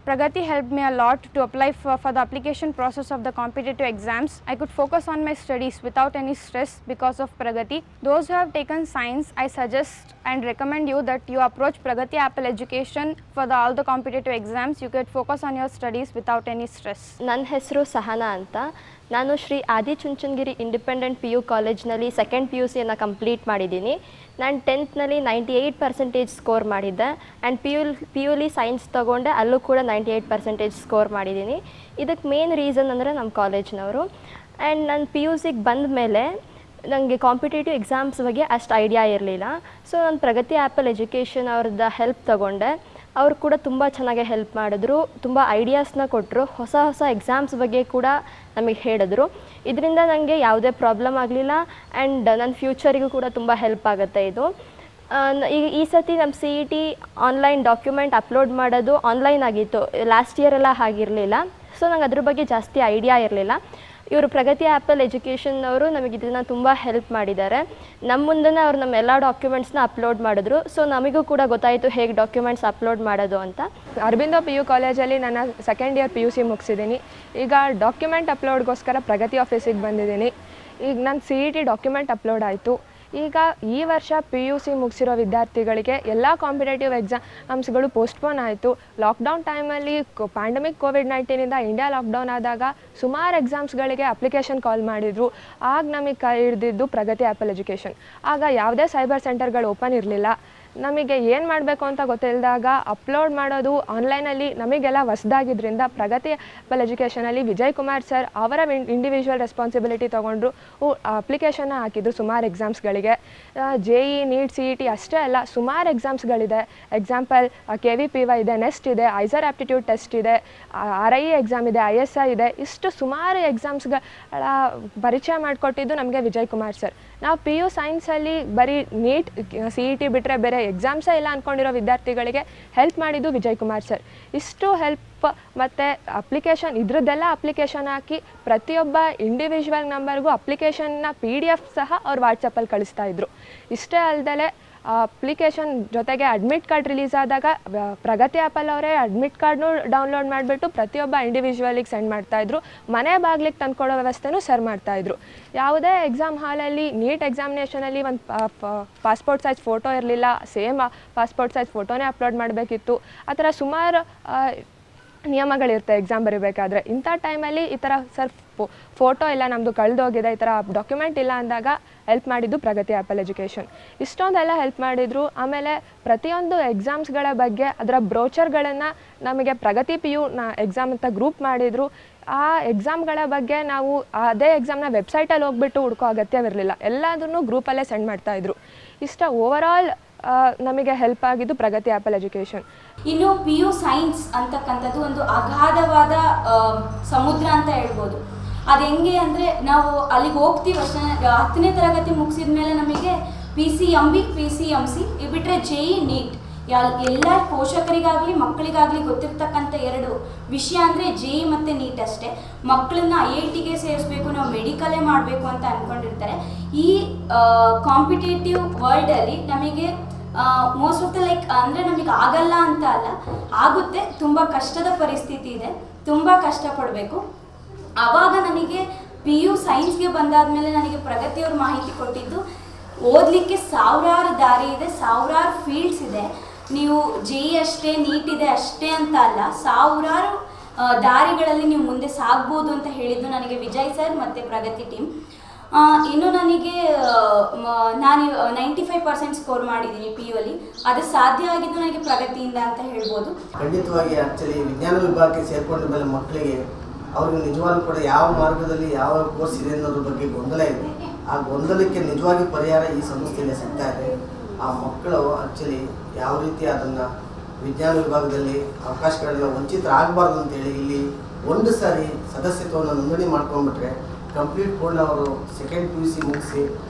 Pragati helped me a lot to apply for the application process of the competitive exams. I could focus on my studies without any stress because of Pragati. Those who have taken science, I suggest and recommend you that you approach Pragati Apple education for all the competitive exams. You could focus on your studies without any stress. ನನ್ನ ಹೆಸರು ಸಹನಾ ಅಂತ. ನಾನು Shri Adichunchanagiri independent PU ಕಾಲೇಜ್ನಲ್ಲಿ second PUCಯನ್ನು complete ಮಾಡಿದ್ದೀನಿ. ನಾನು 10th 98% score ಮಾಡಿದ್ದೆ and PUಲಿ science ತೊಗೊಂಡೆ, ಅಲ್ಲೂ ಕೂಡ 98% ಸ್ಕೋರ್ ಮಾಡಿದ್ದೀನಿ. ಇದಕ್ಕೆ ಮೇನ್ ರೀಸನ್ ಅಂದರೆ ನಮ್ಮ ಕಾಲೇಜ್ನವರು. ಆ್ಯಂಡ್ ನಾನು PUCಗೆ ಬಂದ ಮೇಲೆ ನನಗೆ ಕಾಂಪಿಟೇಟಿವ್ ಎಕ್ಸಾಮ್ಸ್ ಬಗ್ಗೆ ಅಷ್ಟು ಐಡಿಯಾ ಇರಲಿಲ್ಲ. ಸೊ ನಾನು ಪ್ರಗತಿ ಆ್ಯಪಲ್ ಎಜುಕೇಷನ್ ಅವ್ರದ್ದು ಹೆಲ್ಪ್ ತೊಗೊಂಡೆ. ಅವರು ಕೂಡ ತುಂಬ ಚೆನ್ನಾಗಿ ಹೆಲ್ಪ್ ಮಾಡಿದ್ರು, ತುಂಬ ಐಡಿಯಾಸ್ನ ಕೊಟ್ಟರು, ಹೊಸ ಹೊಸ ಎಕ್ಸಾಮ್ಸ್ ಬಗ್ಗೆ ಕೂಡ ನಮಗೆ ಹೇಳಿದ್ರು. ಇದರಿಂದ ನನಗೆ ಯಾವುದೇ ಪ್ರಾಬ್ಲಮ್ ಆಗಲಿಲ್ಲ ಆ್ಯಂಡ್ ನನ್ನ ಫ್ಯೂಚರಿಗೂ ಕೂಡ ತುಂಬ ಹೆಲ್ಪ್ ಆಗುತ್ತೆ ಇದು. ಈ ಸತಿ ನಮ್ಮ CET ಆನ್ಲೈನ್ ಡಾಕ್ಯುಮೆಂಟ್ ಅಪ್ಲೋಡ್ ಮಾಡೋದು ಆನ್ಲೈನ್ ಆಗಿತ್ತು, ಲಾಸ್ಟ್ ಇಯರೆಲ್ಲ ಹಾಗಿರಲಿಲ್ಲ. ಸೊ ನಂಗೆ ಅದ್ರ ಬಗ್ಗೆ ಜಾಸ್ತಿ ಐಡಿಯಾ ಇರಲಿಲ್ಲ. ಇವರು ಪ್ರಗತಿ ಆ್ಯಪಲ್ ಎಜುಕೇಷನ್ನವರು ನಮಗೆ ಇದನ್ನು ತುಂಬ ಹೆಲ್ಪ್ ಮಾಡಿದ್ದಾರೆ. ನಮ್ಮ ಮುಂದೆನೇ ಅವ್ರು ನಮ್ಮ ಎಲ್ಲ ಡಾಕ್ಯುಮೆಂಟ್ಸ್ನ ಅಪ್ಲೋಡ್ ಮಾಡಿದ್ರು. ಸೊ ನಮಗೂ ಕೂಡ ಗೊತ್ತಾಯಿತು ಹೇಗೆ ಡಾಕ್ಯುಮೆಂಟ್ಸ್ ಅಪ್ಲೋಡ್ ಮಾಡೋದು ಅಂತ. ಅರಬಿಂದೋ PU ಕಾಲೇಜಲ್ಲಿ ನಾನು ಸೆಕೆಂಡ್ ಇಯರ್ PUC ಮುಗಿಸಿದ್ದೀನಿ. ಈಗ ಡಾಕ್ಯುಮೆಂಟ್ ಅಪ್ಲೋಡ್ಗೋಸ್ಕರ ಪ್ರಗತಿ ಆಫೀಸಿಗೆ ಬಂದಿದ್ದೀನಿ. ಈಗ ನನ್ನ CET ಡಾಕ್ಯುಮೆಂಟ್ ಅಪ್ಲೋಡ್ ಆಯಿತು. ಈಗ ಈ ವರ್ಷ PUC ಮುಗಿಸಿರೋ ವಿದ್ಯಾರ್ಥಿಗಳಿಗೆ ಎಲ್ಲ ಕಾಂಪಿಟೇಟಿವ್ ಎಕ್ಸಾಮ್ಸ್ಗಳು ಪೋಸ್ಟ್ಪೋನ್ ಆಯಿತು. ಲಾಕ್ಡೌನ್ ಟೈಮಲ್ಲಿ ಪ್ಯಾಂಡಮಿಕ್ COVID-19ಇಂದ ಇಂಡಿಯಾ ಲಾಕ್ಡೌನ್ ಆದಾಗ ಸುಮಾರು ಎಕ್ಸಾಮ್ಸ್ಗಳಿಗೆ ಅಪ್ಲಿಕೇಶನ್ ಕಾಲ್ ಮಾಡಿದರು. ಆಗ ನಮಗೆ ಕೈ ಹಿಡಿದಿದ್ದು ಪ್ರಗತಿ ಆ್ಯಪಲ್ ಎಜುಕೇಷನ್. ಆಗ ಯಾವುದೇ ಸೈಬರ್ ಸೆಂಟರ್ಗಳು ಓಪನ್ ಇರಲಿಲ್ಲ. ನಮಗೆ ಏನು ಮಾಡಬೇಕು ಅಂತ ಗೊತ್ತಿಲ್ಲದಾಗ ಅಪ್ಲೋಡ್ ಮಾಡೋದು ಆನ್ಲೈನಲ್ಲಿ ನಮಗೆಲ್ಲ ಹೊಸದಾಗಿದ್ದರಿಂದ ಪ್ರಗತಿ ಆ್ಯಪಲ್ ಎಜುಕೇಷನಲ್ಲಿ ವಿಜಯ್ ಕುಮಾರ್ ಸರ್ ಅವರ ಇಂಡಿವಿಜುವಲ್ ರೆಸ್ಪಾನ್ಸಿಬಿಲಿಟಿ ತೊಗೊಂಡ್ರು. ಅಪ್ಲಿಕೇಶನ್ನ ಹಾಕಿದ್ರು ಸುಮಾರು ಎಕ್ಸಾಮ್ಸ್ಗಳಿಗೆ. JE NEET CET ಅಷ್ಟೇ ಅಲ್ಲ, ಸುಮಾರು ಎಕ್ಸಾಮ್ಸ್ಗಳಿದೆ. ಎಕ್ಸಾಂಪಲ್ KVPY ಇದೆ, ನೆಸ್ಟ್ ಇದೆ, ಐಸರ್ ಆಪ್ಟಿಟ್ಯೂಡ್ ಟೆಸ್ಟ್ ಇದೆ, RIE ಎಕ್ಸಾಮ್ ಇದೆ, ISI ಇದೆ. ಇಷ್ಟು ಸುಮಾರು ಎಕ್ಸಾಮ್ಸ್ಗಳ ಪರಿಚಯ ಮಾಡಿಕೊಟ್ಟಿದ್ದು ನಮಗೆ ವಿಜಯ್ ಕುಮಾರ್ ಸರ್. ನಾವು PU ಸೈನ್ಸಲ್ಲಿ ಬರೀ NEET CET ಬಿಟ್ಟರೆ ಬೇರೆ ಎಕ್ಸಾಮ್ಸೇ ಇಲ್ಲ ಅಂದ್ಕೊಂಡಿರೋ ವಿದ್ಯಾರ್ಥಿಗಳಿಗೆ ಹೆಲ್ಪ್ ಮಾಡಿದ್ದು ವಿಜಯ್ ಕುಮಾರ್ ಸರ್. ಇಷ್ಟು ಹೆಲ್ಪ್ ಮತ್ತು ಅಪ್ಲಿಕೇಶನ್ ಇದ್ರದ್ದೆಲ್ಲ ಅಪ್ಲಿಕೇಶನ್ ಹಾಕಿ ಪ್ರತಿಯೊಬ್ಬ ಇಂಡಿವಿಜುವಲ್ ನಂಬರ್ಗೂ ಅಪ್ಲಿಕೇಶನ್ನ PDF ಸಹ ಅವ್ರು ವಾಟ್ಸಪ್ಪಲ್ಲಿ ಕಳಿಸ್ತಾಯಿದ್ರು. ಇಷ್ಟೇ ಅಲ್ಲದೆ ಅಪ್ಲಿಕೇಶನ್ ಜೊತೆಗೆ ಅಡ್ಮಿಟ್ ಕಾರ್ಡ್ ರಿಲೀಸ್ ಆದಾಗ ಪ್ರಗತಿ ಆ್ಯಪಲ್ ಅವರೇ ಅಡ್ಮಿಟ್ ಕಾರ್ಡ್ನು ಡೌನ್ಲೋಡ್ ಮಾಡಿಬಿಟ್ಟು ಪ್ರತಿಯೊಬ್ಬ ಇಂಡಿವಿಜುವಲಿಗೆ ಸೆಂಡ್ ಮಾಡ್ತಾಯಿದ್ರು. ಮನೆ ಬಾಗಿಲಿಗೆ ತಂದುಕೊಡೋ ವ್ಯವಸ್ಥೆನೂ ಸರ್ ಮಾಡ್ತಾಯಿದ್ರು. ಯಾವುದೇ ಎಕ್ಸಾಮ್ ಹಾಲಲ್ಲಿ ನೀಟ್ ಎಕ್ಸಾಮಿನೇಷನಲ್ಲಿ ಒಂದು ಪಾಸ್ಪೋರ್ಟ್ ಸೈಜ್ ಫೋಟೋ ಇರಲಿಲ್ಲ, ಸೇಮ್ ಪಾಸ್ಪೋರ್ಟ್ ಸೈಜ್ ಫೋಟೋನೇ ಅಪ್ಲೋಡ್ ಮಾಡಬೇಕಿತ್ತು. ಆ ಥರ ಸುಮಾರು ನಿಯಮಗಳಿರುತ್ತೆ ಎಕ್ಸಾಮ್ ಬರೀಬೇಕಾದ್ರೆ. ಇಂಥ ಟೈಮಲ್ಲಿ ಈ ಥರ ಸರ್ ಫೋಟೋ ಇಲ್ಲ, ನಮ್ಮದು ಕಳೆದೋಗಿದೆ, ಈ ಥರ ಡಾಕ್ಯುಮೆಂಟ್ ಇಲ್ಲ ಅಂದಾಗ ಹೆಲ್ಪ್ ಮಾಡಿದ್ದು ಪ್ರಗತಿ ಆ್ಯಪಲ್ ಎಜುಕೇಷನ್. ಇಷ್ಟೊಂದೆಲ್ಲ ಹೆಲ್ಪ್ ಮಾಡಿದರು. ಆಮೇಲೆ ಪ್ರತಿಯೊಂದು ಎಕ್ಸಾಮ್ಸ್ಗಳ ಬಗ್ಗೆ ಅದರ ಬ್ರೋಚರ್ಗಳನ್ನು ನಮಗೆ ಪ್ರಗತಿ PU ಎಕ್ಸಾಮ್ ಅಂತ ಗ್ರೂಪ್ ಮಾಡಿದರು. ಆ ಎಕ್ಸಾಮ್ಗಳ ಬಗ್ಗೆ ನಾವು ಅದೇ ಎಕ್ಸಾಮ್ನ ವೆಬ್ಸೈಟಲ್ಲಿ ಹೋಗ್ಬಿಟ್ಟು ಹುಡ್ಕೋ ಅಗತ್ಯವಿರಲಿಲ್ಲ, ಎಲ್ಲದನ್ನು ಗ್ರೂಪಲ್ಲೇ ಸೆಂಡ್ ಮಾಡ್ತಾಯಿದ್ರು. ಇಷ್ಟ ಓವರಾಲ್ ನಮಗೆ ಹೆಲ್ಪ್ ಆಗಿದ್ದು ಪ್ರಗತಿ ಆ್ಯಪಲ್ ಎಜುಕೇಷನ್. ಇನ್ನು PU ಸೈನ್ಸ್ ಅಂತಕ್ಕಂಥದ್ದು ಒಂದು ಅಗಾಧವಾದ ಸಮುದ್ರ ಅಂತ ಹೇಳ್ಬೋದು. ಅದು ಹೆಂಗೆ ಅಂದರೆ ನಾವು ಅಲ್ಲಿಗೆ ಹೋಗ್ತೀವಿ ಅಷ್ಟೇ. 10ನೇ ತರಗತಿ ಮುಗಿಸಿದ ಮೇಲೆ ನಮಗೆ PCMB PCMC ಬಿಟ್ಟರೆ JE NEET ಎಲ್ಲ ಪೋಷಕರಿಗಾಗಲಿ ಮಕ್ಕಳಿಗಾಗಲಿ ಗೊತ್ತಿರ್ತಕ್ಕಂಥ ಎರಡು ವಿಷಯ ಅಂದರೆ JE ಮತ್ತು NEET ಅಷ್ಟೇ. ಮಕ್ಕಳನ್ನ IITಗೆ ಸೇರಿಸ್ಬೇಕು, ನಾವು ಮೆಡಿಕಲೇ ಮಾಡಬೇಕು ಅಂತ ಅಂದ್ಕೊಂಡಿರ್ತಾರೆ. ಈ ಕಾಂಪಿಟೇಟಿವ್ ವರ್ಲ್ಡಲ್ಲಿ ನಮಗೆ ಮೋಸ್ಟ್ ಆಫ್ ದ ಅಂದರೆ ನಮಗೆ ಆಗಲ್ಲ ಅಂತ ಅಲ್ಲ, ಆಗುತ್ತೆ. ತುಂಬ ಕಷ್ಟದ ಪರಿಸ್ಥಿತಿ ಇದೆ, ತುಂಬ ಕಷ್ಟಪಡಬೇಕು. ಆವಾಗ ನನಗೆ PU ಸೈನ್ಸ್ಗೆ ಬಂದಾದಮೇಲೆ ನನಗೆ ಪ್ರಗತಿಯವ್ರ ಮಾಹಿತಿ ಕೊಟ್ಟಿದ್ದು, ಓದಲಿಕ್ಕೆ ಸಾವಿರಾರು ದಾರಿ ಇದೆ, ಸಾವಿರಾರು ಫೀಲ್ಡ್ಸ್ ಇದೆ. ನೀವು JE ಅಷ್ಟೇ NEET ಇದೆ ಅಷ್ಟೇ ಅಂತ ಅಲ್ಲ, ಸಾವಿರಾರು ದಾರಿಗಳಲ್ಲಿ ನೀವು ಮುಂದೆ ಸಾಗ್ಬೋದು ಅಂತ ಹೇಳಿದ್ದು ನನಗೆ ವಿಜಯ್ ಸರ್ ಮತ್ತು ಪ್ರಗತಿ ಟೀಮ್. ಇನ್ನು ನನಗೆ ನಾನು 95% ಸ್ಕೋರ್ ಮಾಡಿದ್ದೀನಿ PU ಅಲ್ಲಿ. ಅದು ಸಾಧ್ಯ ಆಗಿದ್ದು ನನಗೆ ಪ್ರಗತಿಯಿಂದ ಅಂತ ಹೇಳ್ಬೋದು. ಖಂಡಿತವಾಗಿ ಆ್ಯಕ್ಚುಲಿ ವಿಜ್ಞಾನ ವಿಭಾಗಕ್ಕೆ ಸೇರಿಕೊಂಡ ಮೇಲೆ ಮಕ್ಕಳಿಗೆ ಅವ್ರಿಗೆ ನಿಜವಾಗ್ಲೂ ಕೂಡ ಯಾವ ಮಾರ್ಗದಲ್ಲಿ ಯಾವ ಕೋರ್ಸ್ ಇದೆ ಅನ್ನೋದ್ರ ಬಗ್ಗೆ ಗೊಂದಲ ಇದೆ. ಆ ಗೊಂದಲಕ್ಕೆ ನಿಜವಾಗಿ ಪರಿಹಾರ ಈ ಸಂಸ್ಥೆಯಲ್ಲಿ ಸಿಗ್ತಾ ಇದೆ. ಆ ಮಕ್ಕಳು ಆ್ಯಕ್ಚುಲಿ ಯಾವ ರೀತಿ ಅದನ್ನು ವಿಜ್ಞಾನ ವಿಭಾಗದಲ್ಲಿ ಅವಕಾಶಗಳೆಲ್ಲ ವಂಚಿತರಾಗಬಾರ್ದು ಅಂತೇಳಿ ಇಲ್ಲಿ ಒಂದು ಸಾರಿ ಸದಸ್ಯತ್ವವನ್ನು ನೋಂದಣಿ ಮಾಡ್ಕೊಂಡ್ಬಿಟ್ರೆ ಕಂಪ್ಲೀಟ್ ಪೂರ್ಣ ಅವರು ಸೆಕೆಂಡ್ PUC ಮುಗಿಸಿ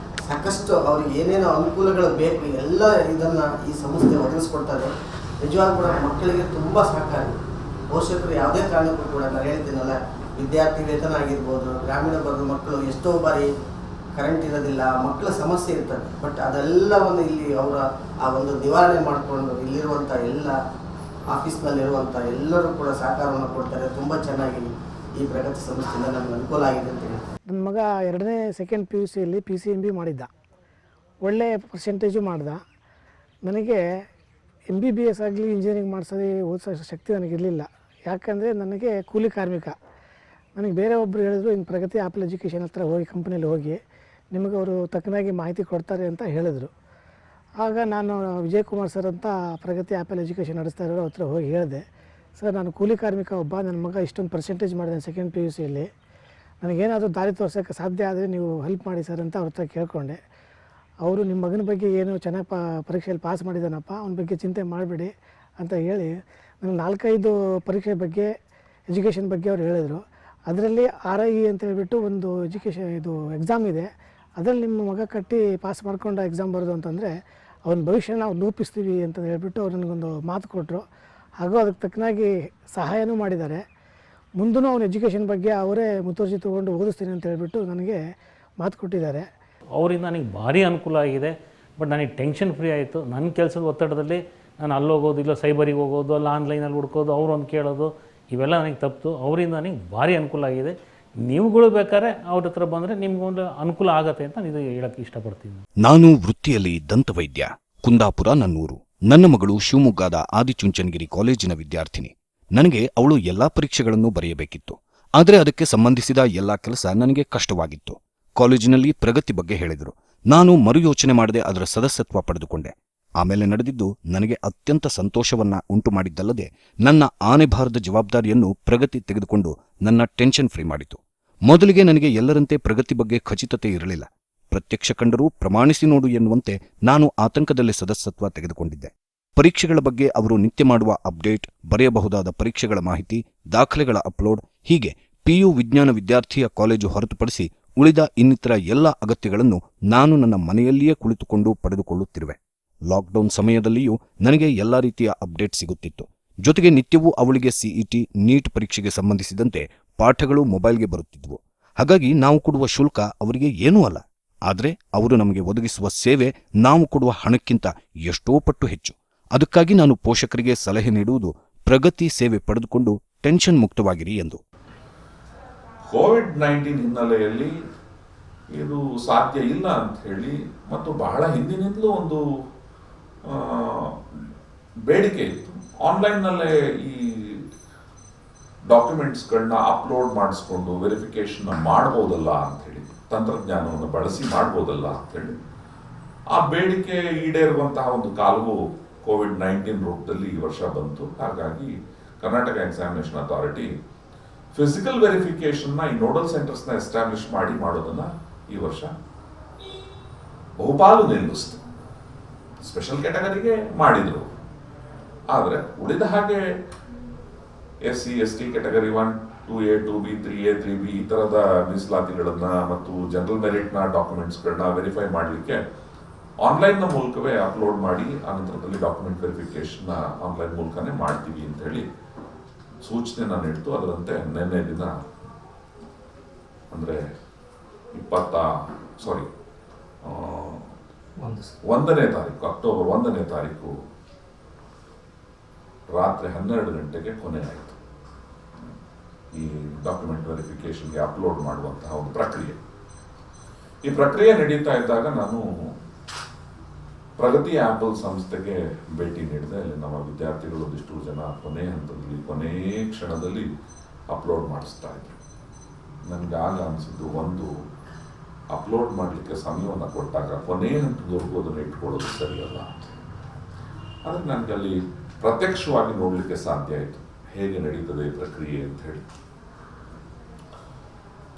ಸಾಕಷ್ಟು ಅವ್ರಿಗೆ ಏನೇನೋ ಅನುಕೂಲಗಳು ಬೇಕು ಎಲ್ಲ ಇದನ್ನು ಈ ಸಂಸ್ಥೆ ಒದಗಿಸ್ಕೊಡ್ತಾರೆ. ನಿಜವಾಗ್ಲೂ ಕೂಡ ಮಕ್ಕಳಿಗೆ ತುಂಬ ಸಹಕಾರಿ. ಪೋಷಕರು ಯಾವುದೇ ಕಾರಣಕ್ಕೂ ಕೂಡ ನಾನು ಹೇಳ್ತೀನಲ್ಲ, ವಿದ್ಯಾರ್ಥಿ ವೇತನ ಆಗಿರ್ಬೋದು, ಗ್ರಾಮೀಣ ವರ್ಗದ ಮಕ್ಕಳು ಎಷ್ಟೋ ಬಾರಿ ಕರೆಂಟ್ ಇರೋದಿಲ್ಲ, ಮಕ್ಕಳ ಸಮಸ್ಯೆ ಇರ್ತದೆ. ಬಟ್ ಅದೆಲ್ಲವನ್ನು ಇಲ್ಲಿ ಅವರ ಆ ಒಂದು ನಿವಾರಣೆ ಮಾಡಿಕೊಂಡು ಇಲ್ಲಿರುವಂಥ ಎಲ್ಲ ಆಫೀಸ್ನಲ್ಲಿರುವಂಥ ಎಲ್ಲರೂ ಕೂಡ ಸಹಕಾರವನ್ನು ಕೊಡ್ತಾರೆ. ತುಂಬ ಚೆನ್ನಾಗಿ ಈ ಪ್ರಗತಿ ಸಂಸ್ಥೆಯಿಂದ ನಮ್ಗೆ ಅನುಕೂಲ ಆಗಿದೆ ಅಂತ ಹೇಳ್ತಾರೆ. ನನ್ನ ಮಗ 2ನೇ ಸೆಕೆಂಡ್ PUCಯಲ್ಲಿ PCMB ಮಾಡಿದ್ದ, ಒಳ್ಳೆಯ ಪರ್ಸೆಂಟೇಜು ಮಾಡ್ದ. ನನಗೆ MBBS ಆಗಲಿ ಇಂಜಿನಿಯರಿಂಗ್ ಮಾಡಿಸೋದು ಓದಿಸೋ ಶಕ್ತಿ ನನಗಿರಲಿಲ್ಲ. ಯಾಕಂದರೆ ನನಗೆ ಕೂಲಿ ಕಾರ್ಮಿಕ. ನನಗೆ ಬೇರೆ ಒಬ್ಬರು ಹೇಳಿದ್ರು, ಇನ್ನು ಪ್ರಗತಿ ಆ್ಯಪಲ್ ಎಜುಕೇಷನ್ ಹತ್ರ ಹೋಗಿ ಕಂಪ್ನಿಯಲ್ಲಿ ಹೋಗಿ ನಿಮಗೆ ಅವರು ತಕ್ಕನಾಗಿ ಮಾಹಿತಿ ಕೊಡ್ತಾರೆ ಅಂತ ಹೇಳಿದ್ರು. ಆಗ ನಾನು ವಿಜಯಕುಮಾರ್ ಸರ್ ಅಂತ ಪ್ರಗತಿ ಆ್ಯಪಲ್ ಎಜುಕೇಷನ್ ನಡೆಸ್ತಾ ಇರೋರು ಹತ್ರ ಹೋಗಿ ಹೇಳಿದೆ, ಸರ್ ನಾನು ಕೂಲಿ ಕಾರ್ಮಿಕ ಒಬ್ಬ, ನನ್ನ ಮಗ ಇಷ್ಟೊಂದು ಪರ್ಸೆಂಟೇಜ್ ಮಾಡಿದೆ ಸೆಕೆಂಡ್ PUCಯಲ್ಲಿ, ನನಗೇನಾದರೂ ದಾರಿ ತೋರ್ಸೋಕ್ಕೆ ಸಾಧ್ಯ ಆದರೆ ನೀವು ಹೆಲ್ಪ್ ಮಾಡಿ ಸರ್ ಅಂತ ಅವ್ರ ಹತ್ರ ಕೇಳಿಕೊಂಡೆ. ಅವರು ನಿಮ್ಮ ಮಗನ ಬಗ್ಗೆ ಏನು ಚೆನ್ನಾಗಿ ಪರೀಕ್ಷೆಯಲ್ಲಿ ಪಾಸ್ ಮಾಡಿದ್ದಾನಪ್ಪ, ಅವನ ಬಗ್ಗೆ ಚಿಂತೆ ಮಾಡಬೇಡಿ ಅಂತ ಹೇಳಿ ನನಗೆ 4-5 ಪರೀಕ್ಷೆ ಬಗ್ಗೆ ಎಜುಕೇಷನ್ ಬಗ್ಗೆ ಅವ್ರು ಹೇಳಿದರು. ಅದರಲ್ಲಿ RIE ಅಂತ ಹೇಳ್ಬಿಟ್ಟು ಒಂದು ಎಕ್ಸಾಮ್ ಇದೆ, ಅದರಲ್ಲಿ ನಿಮ್ಮ ಮಗ ಕಟ್ಟಿ ಪಾಸ್ ಮಾಡ್ಕೊಂಡು ಎಕ್ಸಾಮ್ ಬರೋದು ಅಂತಂದರೆ ಅವನ ಭವಿಷ್ಯ ನಾವು ರೂಪಿಸ್ತೀವಿ ಅಂತ ಹೇಳ್ಬಿಟ್ಟು ಅವ್ರು ನನಗೊಂದು ಮಾತು ಕೊಟ್ಟರು. ಹಾಗೂ ಅದಕ್ಕೆ ತಕ್ಕನಾಗಿ ಸಹಾಯನೂ ಮಾಡಿದ್ದಾರೆ. ಮುಂದೂ ಅವನ ಎಜುಕೇಷನ್ ಬಗ್ಗೆ ಅವರೇ ಮುತುವರ್ಜಿ ತೊಗೊಂಡು ಓದಿಸ್ತೀನಿ ಅಂತ ಹೇಳ್ಬಿಟ್ಟು ನನಗೆ ಮಾತು ಕೊಟ್ಟಿದ್ದಾರೆ. ಅವರಿಂದ ನನಗೆ ಭಾರಿ ಅನುಕೂಲ ಆಗಿದೆ. ಬಟ್ ನನಗೆ ಟೆನ್ಷನ್ ಫ್ರೀ ಆಯಿತು. ನನ್ನ ಕೆಲಸದ ಒತ್ತಡದಲ್ಲಿ ನಾನು ಅಲ್ಲಿ ಹೋಗೋದು, ಇಲ್ಲ ಸೈಬರಿಗೆ ಹೋಗೋದು, ಅಲ್ಲ ಆನ್ಲೈನಲ್ಲಿ ಹುಡ್ಕೋದು, ಅವರೊಂದು ಕೇಳೋದು, ಇವೆಲ್ಲ ನನಗೆ ತಪ್ಪಿತು. ಅವರಿಂದ ನನಗೆ ಭಾರಿ ಅನುಕೂಲ ಆಗಿದೆ. ನೀವುಗಳು ಬೇಕಾದ್ರೆ ಅವ್ರ ಹತ್ರ ಬಂದರೆ ನಿಮ್ಗೊಂದು ಅನುಕೂಲ ಆಗತ್ತೆ ಅಂತ ಇದು ಹೇಳಕ್ಕೆ ಇಷ್ಟಪಡ್ತೀನಿ. ನಾನು ವೃತ್ತಿಯಲ್ಲಿ ದಂತವೈದ್ಯ, ಕುಂದಾಪುರ ನನ್ನೂರು. ನನ್ನ ಮಗಳು ಶಿವಮೊಗ್ಗದ ಆದಿಚುಂಚನಗಿರಿ ಕಾಲೇಜಿನ ವಿದ್ಯಾರ್ಥಿನಿ. ನನಗೆ ಅವಳು ಎಲ್ಲಾ ಪರೀಕ್ಷೆಗಳನ್ನು ಬರೆಯಬೇಕಿತ್ತು. ಆದರೆ ಅದಕ್ಕೆ ಸಂಬಂಧಿಸಿದ ಎಲ್ಲಾ ಕೆಲಸ ನನಗೆ ಕಷ್ಟವಾಗಿತ್ತು. ಕಾಲೇಜಿನಲ್ಲಿ ಪ್ರಗತಿ ಬಗ್ಗೆ ಹೇಳಿದರು. ನಾನು ಮರುಯೋಚನೆ ಮಾಡದೆ ಅದರ ಸದಸ್ಯತ್ವ ಪಡೆದುಕೊಂಡೆ. ಆಮೇಲೆ ನಡೆದಿದ್ದು ನನಗೆ ಅತ್ಯಂತ ಸಂತೋಷವನ್ನ ಉಂಟು ಮಾಡಿದ್ದಲ್ಲದೆ ನನ್ನ ಆನೆಭಾರದ ಜವಾಬ್ದಾರಿಯನ್ನು ಪ್ರಗತಿ ತೆಗೆದುಕೊಂಡು ನನ್ನ ಟೆನ್ಷನ್ ಫ್ರೀ ಮಾಡಿತು. ಮೊದಲಿಗೆ ನನಗೆ ಎಲ್ಲರಂತೆ ಪ್ರಗತಿ ಬಗ್ಗೆ ಖಚಿತತೆ ಇರಲಿಲ್ಲ. ಪ್ರತ್ಯಕ್ಷ ಕಂಡರೂ ಪ್ರಮಾಣಿಸಿ ನೋಡು ಎನ್ನುವಂತೆ ನಾನು ಆತಂಕದಲ್ಲಿ ಸದಸ್ಯತ್ವ ತೆಗೆದುಕೊಂಡಿದ್ದೆ. ಪರೀಕ್ಷೆಗಳ ಬಗ್ಗೆ ಅವರು ನಿತ್ಯ ಮಾಡುವ ಅಪ್ಡೇಟ್, ಬರೆಯಬಹುದಾದ ಪರೀಕ್ಷೆಗಳ ಮಾಹಿತಿ, ದಾಖಲೆಗಳ ಅಪ್ಲೋಡ್, ಹೀಗೆ PU ವಿಜ್ಞಾನ ವಿದ್ಯಾರ್ಥಿಯ ಕಾಲೇಜು ಹೊರತುಪಡಿಸಿ ಉಳಿದ ಇನ್ನಿತರ ಎಲ್ಲ ಅಗತ್ಯಗಳನ್ನು ನಾನು ನನ್ನ ಮನೆಯಲ್ಲಿಯೇ ಕುಳಿತುಕೊಂಡು ಪಡೆದುಕೊಳ್ಳುತ್ತಿರುವೆ. ಲಾಕ್ಡೌನ್ ಸಮಯದಲ್ಲಿಯೂ ನನಗೆ ಎಲ್ಲಾ ರೀತಿಯ ಅಪ್ಡೇಟ್ ಸಿಗುತ್ತಿತ್ತು. ಜೊತೆಗೆ ನಿತ್ಯವೂ ಅವಳಿಗೆ CET, NEET ಪರೀಕ್ಷೆಗೆ ಸಂಬಂಧಿಸಿದಂತೆ ಪಾಠಗಳು ಮೊಬೈಲ್ಗೆ ಬರುತ್ತಿದ್ವು. ಹಾಗಾಗಿ ನಾವು ಕೊಡುವ ಶುಲ್ಕ ಅವರಿಗೆ ಏನೂ ಅಲ್ಲ. ಆದರೆ ಅವರು ನಮಗೆ ಒದಗಿಸುವ ಸೇವೆ ನಾವು ಕೊಡುವ ಹಣಕ್ಕಿಂತ ಎಷ್ಟೋ ಪಟ್ಟು ಹೆಚ್ಚು. ಅದಕ್ಕಾಗಿ ನಾನು ಪೋಷಕರಿಗೆ ಸಲಹೆ ನೀಡುವುದು, ಪ್ರಗತಿ ಸೇವೆ ಪಡೆದುಕೊಂಡು ಟೆನ್ಷನ್ ಮುಕ್ತವಾಗಿರಿ ಎಂದು. ಕೋವಿಡ್-19 ಹಿನ್ನೆಲೆಯಲ್ಲಿ ಇದು ಸಾಧ್ಯ ಇಲ್ಲ ಅಂತ ಹೇಳಿ ಮತ್ತು ಬಹಳ ಹಿಂದಿನಿಂದಲೂ ಒಂದು ಬೇಡಿಕೆ ಇತ್ತು. ಆನ್ಲೈನ್ನಲ್ಲೇ ಈ ಡಾಕ್ಯುಮೆಂಟ್ಸ್ಗಳನ್ನ ಅಪ್ಲೋಡ್ ಮಾಡಿಸ್ಕೊಂಡು ವೆರಿಫಿಕೇಶನ್ ಮಾಡ್ಬೋದಲ್ಲ ಅಂಥೇಳಿ, ತಂತ್ರಜ್ಞಾನವನ್ನು ಬಳಸಿ ಮಾಡ್ಬೋದಲ್ಲ ಅಂಥೇಳಿ ಆ ಬೇಡಿಕೆ ಈಡೇರುವಂತಹ ಒಂದು ಕಾಲವು ಕೋವಿಡ್-19 ರೂಪದಲ್ಲಿ ಈ ವರ್ಷ ಬಂತು. ಹಾಗಾಗಿ ಕರ್ನಾಟಕ ಎಕ್ಸಾಮಿನೇಷನ್ ಅಥಾರಿಟಿ ಫಿಸಿಕಲ್ ವೆರಿಫಿಕೇಶನ್ನ ಈ ನೋಡಲ್ ಸೆಂಟರ್ಸ್ನ ಎಸ್ಟಾಬ್ಲಿಷ್ ಮಾಡೋದನ್ನ ಈ ವರ್ಷ ಬಹುಪಾಲು ನಿಲ್ಲಿಸ್ತು. ಸ್ಪೆಷಲ್ ಕ್ಯಾಟಗರಿಗೆ ಮಾಡಿದ್ರು. ಆದರೆ ಉಳಿದ ಹಾಗೆ SC ST category 1, 2A, 2B, 3A, 3B ಈ ಥರದ ಮೀಸಲಾತಿಗಳನ್ನ ಮತ್ತು ಜನರಲ್ ಮೆರಿಟ್ನ ಡಾಕ್ಯುಮೆಂಟ್ಸ್ಗಳನ್ನ ವೆರಿಫೈ ಮಾಡಲಿಕ್ಕೆ ಆನ್ಲೈನ್ನ ಮೂಲಕವೇ ಅಪ್ಲೋಡ್ ಮಾಡಿ ಆನಂತರದಲ್ಲಿ ಡಾಕ್ಯುಮೆಂಟ್ ವೆರಿಫಿಕೇಶನ್ ಆನ್ಲೈನ್ ಮೂಲಕನೇ ಮಾಡ್ತೀವಿ ಅಂತ ಹೇಳಿ ಸೂಚನೆನ ನೀಡ್ತು. ಅದರಂತೆ ನಿನ್ನೆ ದಿನ ಅಂದರೆ 1ನೇ ತಾರೀಕು, ಅಕ್ಟೋಬರ್ 1ನೇ ತಾರೀಕು ರಾತ್ರಿ 12 ಗಂಟೆಗೆ ಕೊನೆ ಆಯಿತು ಈ ಡಾಕ್ಯುಮೆಂಟ್ ವೆರಿಫಿಕೇಶನ್ಗೆ ಅಪ್ಲೋಡ್ ಮಾಡುವಂತಹ ಒಂದು ಪ್ರಕ್ರಿಯೆ. ಈ ಪ್ರಕ್ರಿಯೆ ನಡೀತಾ ಇದ್ದಾಗ ನಾನು ಪ್ರಗತಿ ಆ್ಯಪಲ್ ಸಂಸ್ಥೆಗೆ ಭೇಟಿ ನೀಡಿದೆ. ಅಲ್ಲಿ ನಮ್ಮ ವಿದ್ಯಾರ್ಥಿಗಳು ಒಂದಿಷ್ಟು ಜನ ಕೊನೆ ಹಂತದಲ್ಲಿ, ಕೊನೇ ಕ್ಷಣದಲ್ಲಿ ಅಪ್ಲೋಡ್ ಮಾಡಿಸ್ತಾ ಇದ್ರು. ನನಗೆ ಆಗ ಅನಿಸಿದ್ದು, ಒಂದು ಅಪ್ಲೋಡ್ ಮಾಡಲಿಕ್ಕೆ ಸಮಯವನ್ನು ಕೊಟ್ಟಾಗ ಕೊನೆಯ ಹಂತದವರೆಗೂ ಅದನ್ನು ಇಟ್ಕೊಳ್ಳೋದು ಸರಿಯಲ್ಲ. ಅದಕ್ಕೆ ನನಗೆ ಅಲ್ಲಿ ಪ್ರತ್ಯಕ್ಷವಾಗಿ ನೋಡಲಿಕ್ಕೆ ಸಾಧ್ಯ ಆಯಿತು ಹೇಗೆ ನಡೀತದೆ ಈ ಪ್ರಕ್ರಿಯೆ ಅಂತ ಹೇಳಿ.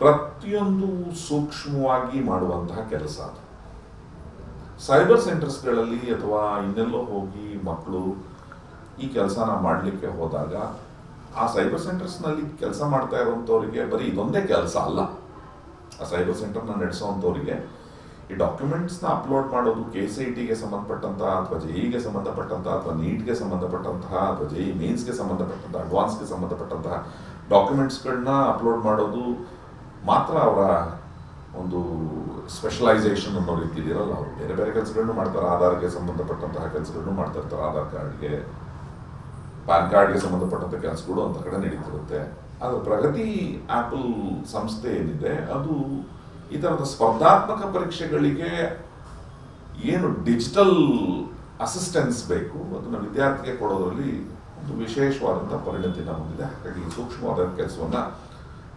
ಪ್ರತಿಯೊಂದು ಸೂಕ್ಷ್ಮವಾಗಿ ಮಾಡುವಂತಹ ಕೆಲಸ ಅದು. ಸೈಬರ್ ಸೆಂಟರ್ಸ್ಗಳಲ್ಲಿ ಅಥವಾ ಇನ್ನೆಲ್ಲೋ ಹೋಗಿ ಮಕ್ಕಳು ಈ ಕೆಲಸನ ಮಾಡಲಿಕ್ಕೆ ಹೋದಾಗ ಆ ಸೈಬರ್ ಸೆಂಟರ್ಸ್ನಲ್ಲಿ ಕೆಲಸ ಮಾಡ್ತಾ ಇರುವಂಥವ್ರಿಗೆ ಬರೀ ಇದೊಂದೇ ಕೆಲಸ ಅಲ್ಲ. ಆ ಸೈಬರ್ ಸೆಂಟರ್ನ ನಡೆಸೋವಂಥವ್ರಿಗೆ ಈ ಡಾಕ್ಯುಮೆಂಟ್ಸ್ನ ಅಪ್ಲೋಡ್ ಮಾಡೋದು KCETಗೆ ಸಂಬಂಧಪಟ್ಟಂತಹ ಅಥವಾ JEEಗೆ ಸಂಬಂಧಪಟ್ಟಂತಹ ಅಥವಾ ನೀಟ್ಗೆ ಸಂಬಂಧಪಟ್ಟಂತಹ ಅಥವಾ JEE ಮೇನ್ಸ್ಗೆ ಸಂಬಂಧಪಟ್ಟಂತಹ ಅಡ್ವಾನ್ಸ್ಗೆ ಸಂಬಂಧಪಟ್ಟಂತಹ ಡಾಕ್ಯುಮೆಂಟ್ಸ್ಗಳನ್ನ ಅಪ್ಲೋಡ್ ಮಾಡೋದು ಮಾತ್ರ ಅವರ ಒಂದು ಸ್ಪೆಷಲೈಸೇಷನ್ ಅನ್ನೋ ರೀತಿಯಲ್ಲಿ ಇರಲ್ಲ. ಅವರು ಬೇರೆ ಬೇರೆ ಕೆಲಸಗಳನ್ನು ಮಾಡ್ತಾರೆ. ಆಧಾರ್ಗೆ ಸಂಬಂಧಪಟ್ಟಂತಹ ಕೆಲಸಗಳನ್ನು ಮಾಡ್ತಾ ಇರ್ತಾರೆ. ಆಧಾರ್ ಕಾರ್ಡ್ಗೆ, ಪ್ಯಾನ್ ಕಾರ್ಡ್ಗೆ ಸಂಬಂಧಪಟ್ಟಂಥ ಕೆಲಸಗಳು ಅಂತ ಕಡೆ ನಡೀತಿರುತ್ತೆ. ಆದರೆ ಪ್ರಗತಿ ಆ್ಯಪಲ್ ಸಂಸ್ಥೆ ಏನಿದೆ ಅದು ಈ ಥರದ ಸ್ಪರ್ಧಾತ್ಮಕ ಪರೀಕ್ಷೆಗಳಿಗೆ ಏನು ಡಿಜಿಟಲ್ ಅಸಿಸ್ಟೆನ್ಸ್ ಬೇಕು ಅದನ್ನು ವಿದ್ಯಾರ್ಥಿಗೆ ಕೊಡೋದ್ರಲ್ಲಿ ಒಂದು ವಿಶೇಷವಾದಂಥ ಪರಿಣತಿನ ಹೊಂದಿದೆ. ಹಾಗಾಗಿ ಸೂಕ್ಷ್ಮವಾದ ಕೆಲಸವನ್ನು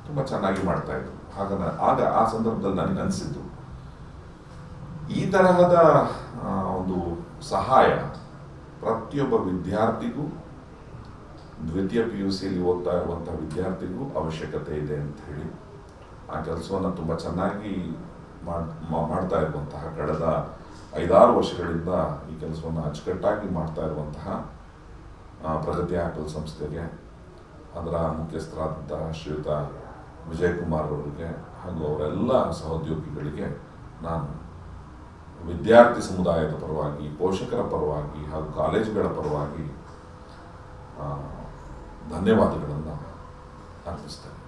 ತುಂಬ ಚೆನ್ನಾಗಿ ಮಾಡ್ತಾ ಇದ್ರು. ಆಗ ಆ ಸಂದರ್ಭದಲ್ಲಿ ನನಗೆ ಅನಿಸಿದ್ದು ಈ ತರಹದ ಒಂದು ಸಹಾಯ ಪ್ರತಿಯೊಬ್ಬ ವಿದ್ಯಾರ್ಥಿಗೂ, ದ್ವಿತೀಯ PUCಯಲ್ಲಿ ಓದ್ತಾ ಇರುವಂಥ ವಿದ್ಯಾರ್ಥಿಗೂ ಅವಶ್ಯಕತೆ ಇದೆ ಅಂತ ಹೇಳಿ ಆ ಕೆಲಸವನ್ನು ತುಂಬ ಚೆನ್ನಾಗಿ ಮಾಡ್ತಾ ಇರುವಂತಹ ಕಳೆದ 5-6 ವರ್ಷಗಳಿಂದ ಈ ಕೆಲಸವನ್ನು ಅಚ್ಚುಕಟ್ಟಾಗಿ ಮಾಡ್ತಾ ಇರುವಂತಹ ಪ್ರಗತಿ ಆ್ಯಪಲ್ ಸಂಸ್ಥೆಗೆ, ಅದರ ಮುಖ್ಯಸ್ಥರಾದಂತಹ ಶ್ರೀಯುತ ವಿಜಯ್ ಕುಮಾರ್ ಅವರಿಗೆ ಹಾಗೂ ಅವರೆಲ್ಲ ಸಹೋದ್ಯೋಗಿಗಳಿಗೆ ನಾನು ವಿದ್ಯಾರ್ಥಿ ಸಮುದಾಯದ ಪರವಾಗಿ, ಪೋಷಕರ ಪರವಾಗಿ ಹಾಗೂ ಕಾಲೇಜುಗಳ ಪರವಾಗಿ ಧನ್ಯವಾದಗಳನ್ನು ಅರ್ಪಿಸ್ತೇನೆ.